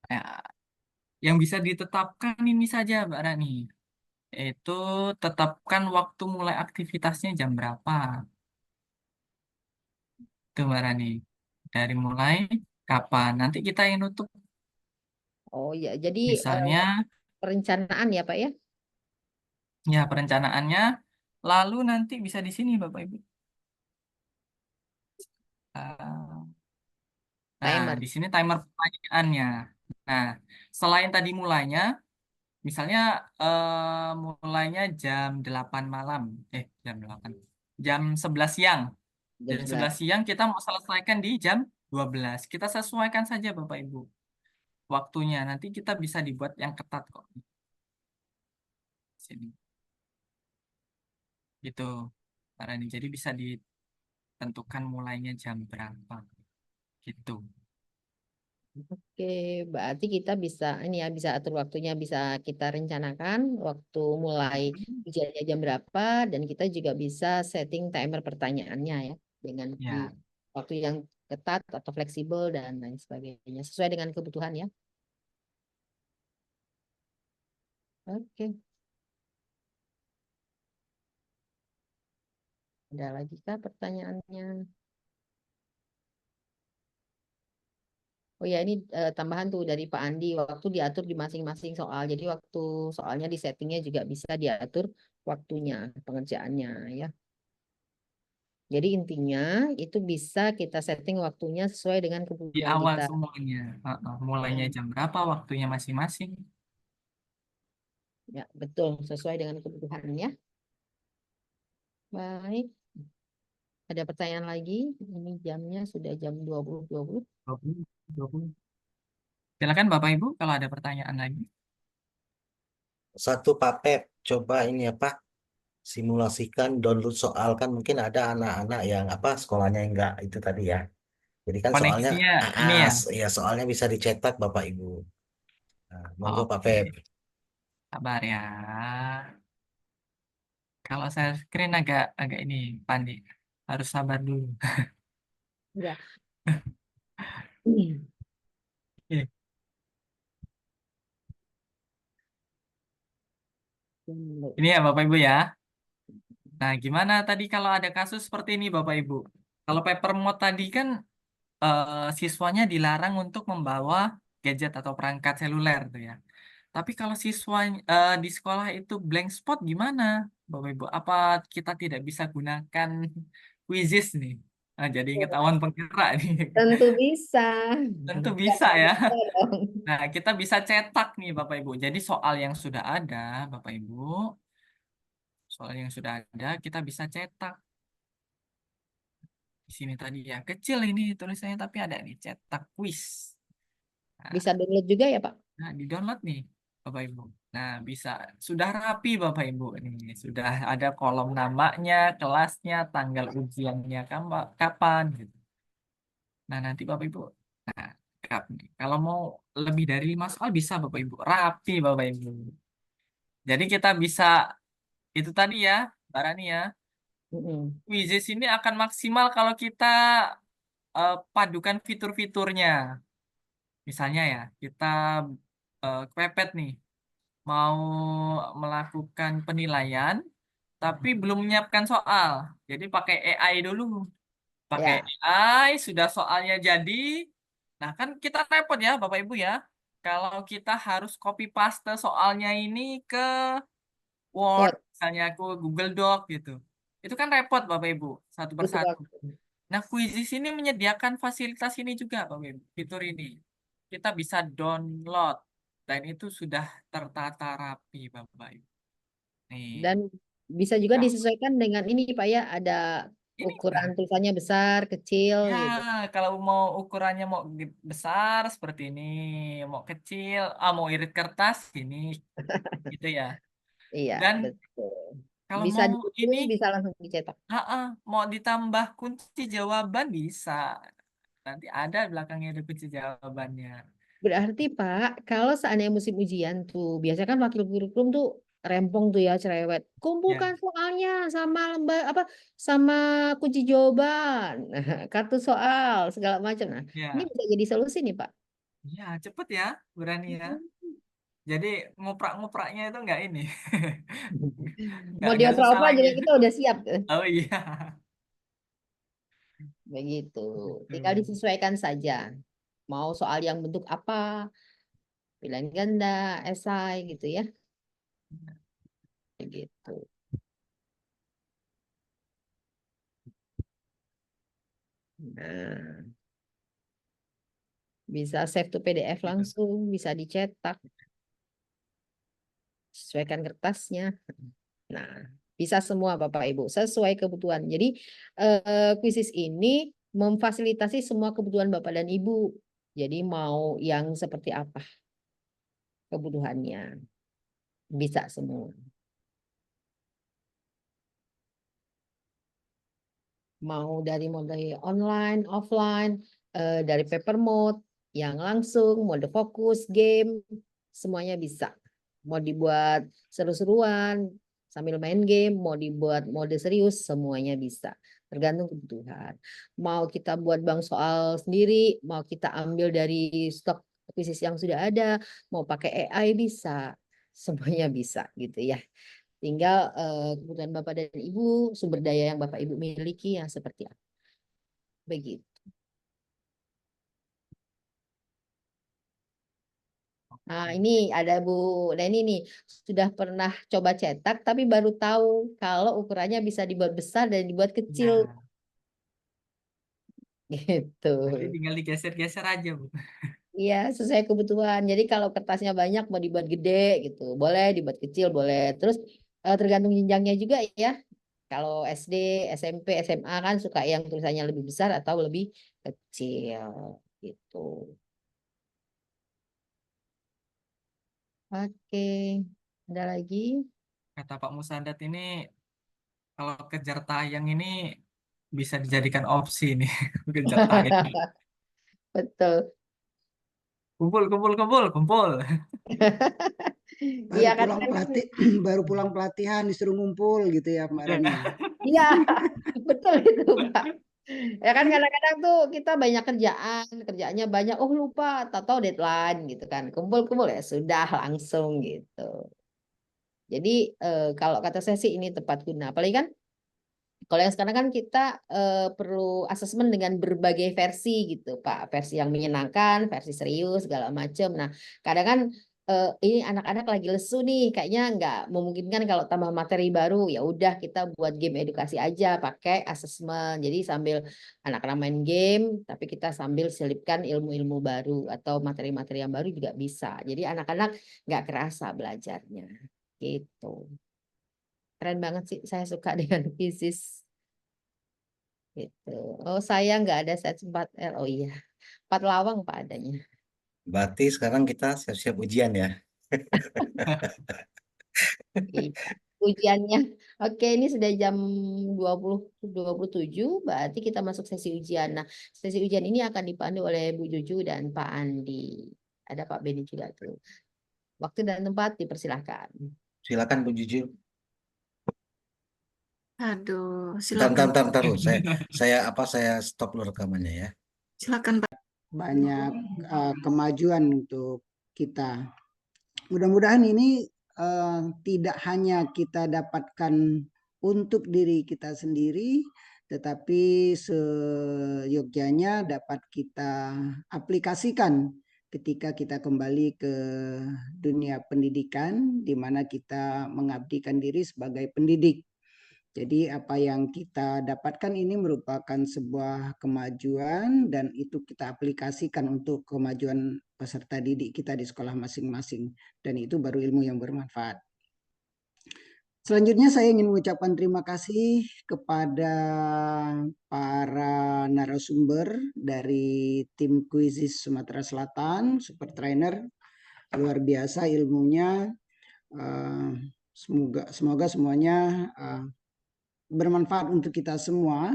Ya, yang bisa ditetapkan ini saja, Mbak Rani. Itu tetapkan waktu mulai aktivitasnya jam berapa. Tuh, Mbak Rani. Dari mulai kapan. Nanti kita yang nutup. Oh ya, jadi Misalnya, perencanaan ya, Pak ya. ya perencanaannya. Lalu nanti bisa di sini, Bapak Ibu. Ah, Nah, Timer. di sini timer pertanyaannya. Nah, selain tadi mulainya, misalnya mulainya jam 8 malam. Jam 8. Jam 11 siang. Jam Jam 11 11. siang kita mau selesaikan di jam 12. Kita sesuaikan saja Bapak Ibu waktunya. Nanti kita bisa dibuat yang ketat kok. Sini. Gitu. Pak Rani. Jadi bisa ditentukan mulainya jam berapa. Gitu. Oke, berarti kita bisa ini ya bisa atur waktunya, bisa kita rencanakan waktu mulai ujiannya jam berapa dan kita juga bisa setting timer pertanyaannya ya dengan Ya. waktu yang ketat atau fleksibel dan lain sebagainya sesuai dengan kebutuhan ya. Oke, ada lagi kah pertanyaannya? Oh ya, ini tambahan tuh dari Pak Andi, waktu diatur di masing-masing soal. Jadi waktu soalnya di settingnya juga bisa diatur waktunya, pengerjaannya ya. Jadi intinya itu bisa kita setting waktunya sesuai dengan Di kebutuhan awal kita. semuanya. Mulainya Ya, jam berapa, waktunya masing-masing. ya, betul, sesuai dengan kebutuhannya. Baik, ada pertanyaan lagi? Ini jamnya sudah jam 20.20. 20, 20. Silakan Bapak Ibu kalau ada pertanyaan lagi. Satu Pak Pep, coba ini apa? Simulasikan download soal kan mungkin ada anak-anak yang apa sekolahnya enggak itu tadi ya. Jadi kan soalnya Koneksinya ini ya. ya soalnya bisa dicetak Bapak Ibu. Nah, monggo Pak Oke, Pep. sabar ya. Kalau saya screen agak agak ini Pandi. Harus sabar dulu. Ya. Oke. Ini ya Bapak Ibu ya. Nah, gimana tadi kalau ada kasus seperti ini Bapak Ibu? Kalau paper mode tadi kan siswanya dilarang untuk membawa gadget atau perangkat seluler tuh ya. Tapi kalau siswa di sekolah itu blank spot gimana, Bapak Ibu? Apa kita tidak bisa gunakan Quizzes nih? Nah, jadi ketahuan penggerak nih. Tentu bisa. Tentu bisa Kenapa ya. bisa dong? Nah, kita bisa cetak nih Bapak Ibu. Jadi soal yang sudah ada, Bapak Ibu, soal yang sudah ada kita bisa cetak. Di sini tadi ya, kecil ini tulisannya tapi ada nih cetak quiz. Nah, Bisa download juga ya, Pak? Nah, di-download nih, Bapak Ibu. Nah, bisa. Sudah rapi, Bapak Ibu. Nih, sudah ada kolom namanya, kelasnya, tanggal ujiannya, kapan, gitu. Nah, nanti Bapak Ibu. Nah, kalau mau lebih dari 5 soal bisa, Bapak Ibu. Rapi, Bapak Ibu. Jadi kita bisa, itu tadi ya, Barani ya. Mm-mm. Quizzes ini akan maksimal kalau kita padukan fitur-fiturnya. Misalnya ya, kita kepepet nih. Mau melakukan penilaian, tapi belum menyiapkan soal. Jadi pakai AI dulu. Pakai Ya, AI, sudah soalnya jadi. Nah, kan kita repot ya, Bapak Ibu ya. Kalau kita harus copy paste soalnya ini ke Word, Word, misalnya ke Google Doc gitu. Itu kan repot, Bapak Ibu, satu butuh persatu. waktu. Nah, Quizzes ini menyediakan fasilitas ini juga, Bapak Ibu, fitur ini. Kita bisa download, dan itu sudah tertata rapi, Bapak Ibu. Nih, Dan bisa juga nah, disesuaikan dengan ini, Pak ya, ada ini ukuran nah, tulisannya besar, kecil ya gitu. kalau mau ukurannya mau besar seperti ini, mau kecil, mau irit kertas ini, gitu ya. Iya, Dan betul. kalau Bisa mau dihitung, ini, bisa langsung dicetak. mau ditambah kunci jawaban bisa. Nanti ada belakangnya ada kunci jawabannya. Berarti Pak, kalau seandainya musim ujian tuh, biasanya kan wakil kurikulum tuh rempong tuh ya cerewet. Ya, Kumpulkan soalnya sama lembar apa sama kunci jawaban, kartu soal segala macam. Nah, ini ya, bisa jadi solusi nih Pak. ya, cepet ya, berani ya. Jadi ngoprak-ngopraknya itu nggak ini, Mau nggak susah dioper-oper lagi. juga kita udah siap tuh. Oh iya. Begitu. Tinggal Betul. disesuaikan saja. Mau soal yang bentuk apa, pilihan ganda, esai gitu ya. Begitu. Nah, bisa save to PDF Gitu. langsung, bisa dicetak, sesuaikan kertasnya. Nah, bisa semua Bapak Ibu sesuai kebutuhan. Jadi kuisis ini memfasilitasi semua kebutuhan Bapak dan Ibu. Jadi mau yang seperti apa kebutuhannya, bisa semua. Mau dari mode online, offline, dari paper mode, yang langsung, mode fokus, game, semuanya bisa. Mau dibuat seru-seruan, sambil main game, mau dibuat mode serius, semuanya bisa. Tergantung kebutuhan. Mau kita buat bank soal sendiri, mau kita ambil dari stok akuisisi yang sudah ada, mau pakai AI bisa. Semuanya bisa gitu ya. Tinggal kebutuhan Bapak dan Ibu, sumber daya yang Bapak Ibu miliki yang seperti apa. Begitu. Nah, ini ada Bu Leni nih, sudah pernah coba cetak tapi baru tahu kalau ukurannya bisa dibuat besar dan dibuat kecil Nah, gitu. nanti tinggal digeser-geser aja, Bu. Iya, sesuai kebutuhan. Jadi kalau kertasnya banyak mau dibuat gede gitu, boleh dibuat kecil, boleh. Terus tergantung jenjangnya juga ya. Kalau SD, SMP, SMA kan suka yang tulisannya lebih besar atau lebih kecil gitu. Oke, ada lagi? Kata Pak Musadat ini, kalau kejar tayang ini bisa dijadikan opsi nih. Kejar tayang. Betul. Kumpul, kumpul, kumpul, kumpul. Baru Iya kan? pulang pelatih, baru pulang pelatihan disuruh ngumpul gitu ya Mbak Rani ya. Iya, betul itu, Pak. Ya kan kadang-kadang tuh kita banyak kerjaannya banyak, oh lupa, tahu deadline gitu kan. Kumpul-kumpul ya sudah langsung gitu. Jadi kalau kata saya sih ini tepat guna. Apalagi kan kalau yang sekarang kan kita perlu asesmen dengan berbagai versi gitu, Pak. Versi yang menyenangkan, versi serius, segala macam. Nah, kadang kan ini anak-anak lagi lesu nih, kayaknya nggak memungkinkan kalau tambah materi baru. Ya udah kita buat game edukasi aja, pakai asesmen. Jadi sambil anak-anak main game, tapi kita sambil selipkan ilmu-ilmu baru atau materi-materi yang baru juga bisa. Jadi anak-anak nggak kerasa belajarnya. Gitu. Keren banget sih, saya suka dengan fisis. Gitu. Oh, saya nggak ada set 4L. Oh iya, 4 lawang Pak adanya. Berarti sekarang kita siap-siap ujian ya. Iya. Ujiannya. Oke, ini sudah jam 27, berarti kita masuk sesi ujian. Nah, sesi ujian ini akan dipandu oleh Bu Juju dan Pak Andi. Ada Pak Beni juga tuh. Waktu dan tempat dipersilahkan. Silakan Bu Juju. Aduh, Bentar, silakan. bentar, dulu. Saya stop dulu rekamannya ya. Silakan, Pak. Banyak kemajuan untuk kita. Mudah-mudahan ini tidak hanya kita dapatkan untuk diri kita sendiri, tetapi seyogyanya dapat kita aplikasikan ketika kita kembali ke dunia pendidikan, di mana kita mengabdikan diri sebagai pendidik. Jadi apa yang kita dapatkan ini merupakan sebuah kemajuan dan itu kita aplikasikan untuk kemajuan peserta didik kita di sekolah masing-masing. Dan itu baru ilmu yang bermanfaat. Selanjutnya saya ingin mengucapkan terima kasih kepada para narasumber dari tim Quizis Sumatera Selatan, Super Trainer. Luar biasa ilmunya. Semoga semuanya bermanfaat untuk kita semua,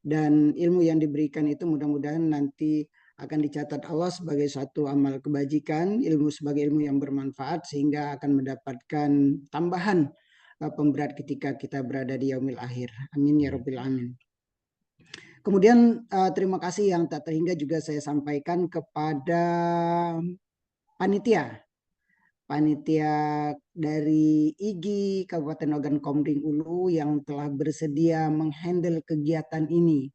dan ilmu yang diberikan itu mudah-mudahan nanti akan dicatat Allah sebagai satu amal kebajikan, ilmu sebagai ilmu yang bermanfaat sehingga akan mendapatkan tambahan pemberat ketika kita berada di yaumil akhir. Amin ya rabbil alamin. Kemudian terima kasih yang tak terhingga juga saya sampaikan kepada panitia dari IGI Kabupaten Ogan Komering Ulu yang telah bersedia menghandle kegiatan ini,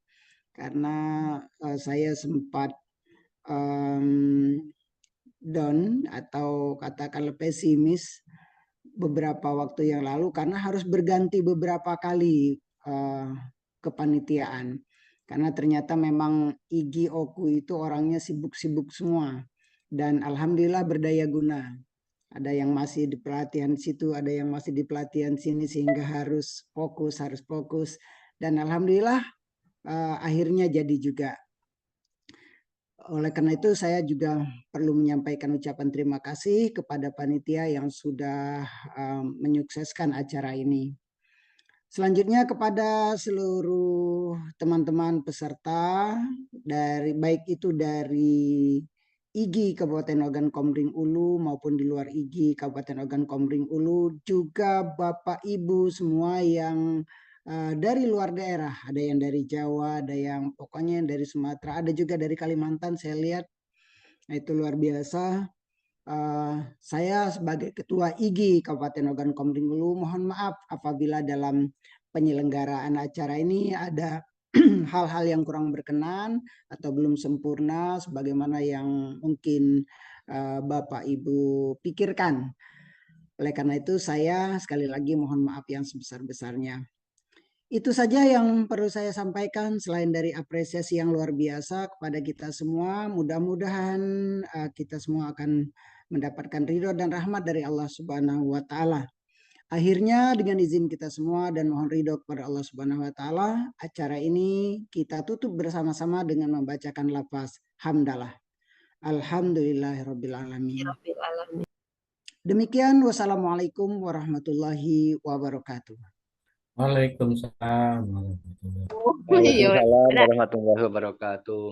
karena saya sempat down atau katakanlah pesimis beberapa waktu yang lalu karena harus berganti beberapa kali kepanitiaan, karena ternyata memang IGI Oku itu orangnya sibuk-sibuk semua, dan alhamdulillah berdaya guna. Ada yang masih di pelatihan situ, ada yang masih di pelatihan sini, sehingga harus fokus. Dan alhamdulillah akhirnya jadi juga. Oleh karena itu saya juga perlu menyampaikan ucapan terima kasih kepada panitia yang sudah menyukseskan acara ini. Selanjutnya kepada seluruh teman-teman peserta, baik itu dari IGI Kabupaten Ogan Komering Ulu maupun di luar IGI Kabupaten Ogan Komering Ulu, juga Bapak Ibu semua yang dari luar daerah, ada yang dari Jawa, ada yang pokoknya dari Sumatera, ada juga dari Kalimantan saya lihat. Nah, itu luar biasa. Saya sebagai Ketua IGI Kabupaten Ogan Komering Ulu mohon maaf apabila dalam penyelenggaraan acara ini ada hal-hal yang kurang berkenan atau belum sempurna sebagaimana yang mungkin Bapak Ibu pikirkan. Oleh karena itu saya sekali lagi mohon maaf yang sebesar-besarnya. Itu saja yang perlu saya sampaikan selain dari apresiasi yang luar biasa kepada kita semua. Mudah-mudahan kita semua akan mendapatkan ridho dan rahmat dari Allah Subhanahu wa taala. Akhirnya dengan izin kita semua dan mohon ridho kepada Allah Subhanahu wa taala, acara ini kita tutup bersama-sama dengan membacakan lafaz hamdalah. Alhamdulillahirabbil alamin. Demikian, wassalamualaikum warahmatullahi wabarakatuh. Waalaikumsalam. Waalaikumsalam warahmatullahi wabarakatuh.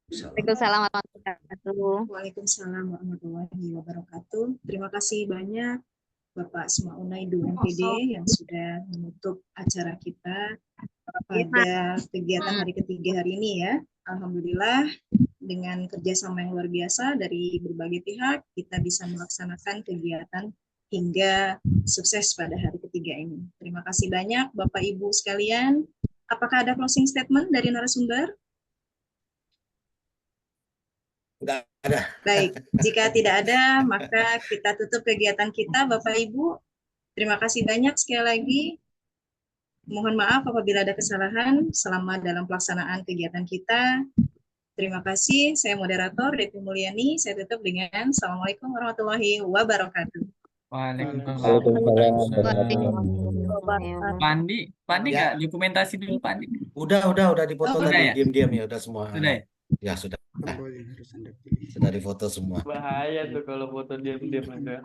Waalaikumsalam warahmatullahi wabarakatuh. Waalaikumsalam warahmatullahi wabarakatuh. Terima kasih banyak Bapak Asmaunai MPD yang sudah menutup acara kita pada kegiatan hari ketiga hari ini ya. Alhamdulillah dengan kerjasama yang luar biasa dari berbagai pihak kita bisa melaksanakan kegiatan hingga sukses pada hari ketiga ini. Terima kasih banyak Bapak Ibu sekalian. Apakah ada closing statement dari narasumber? Enggak ada. Baik, jika tidak ada, maka kita tutup kegiatan kita, Bapak Ibu. Terima kasih banyak sekali lagi. Mohon maaf apabila ada kesalahan selama dalam pelaksanaan kegiatan kita. Terima kasih. Saya moderator Devi Mulyani. Saya tutup dengan Assalamualaikum warahmatullahi wabarakatuh. Waalaikumsalam. Pandi Ya. nggak dokumentasi dulu Pandi? Udah dipoto Udah tadi ya? diam-diam ya, udah semua. Sudah ya? Ya sudah. Boleh, harus Anda pilih. Sudah difoto semua. Bahaya tuh kalau foto diam-diam itu.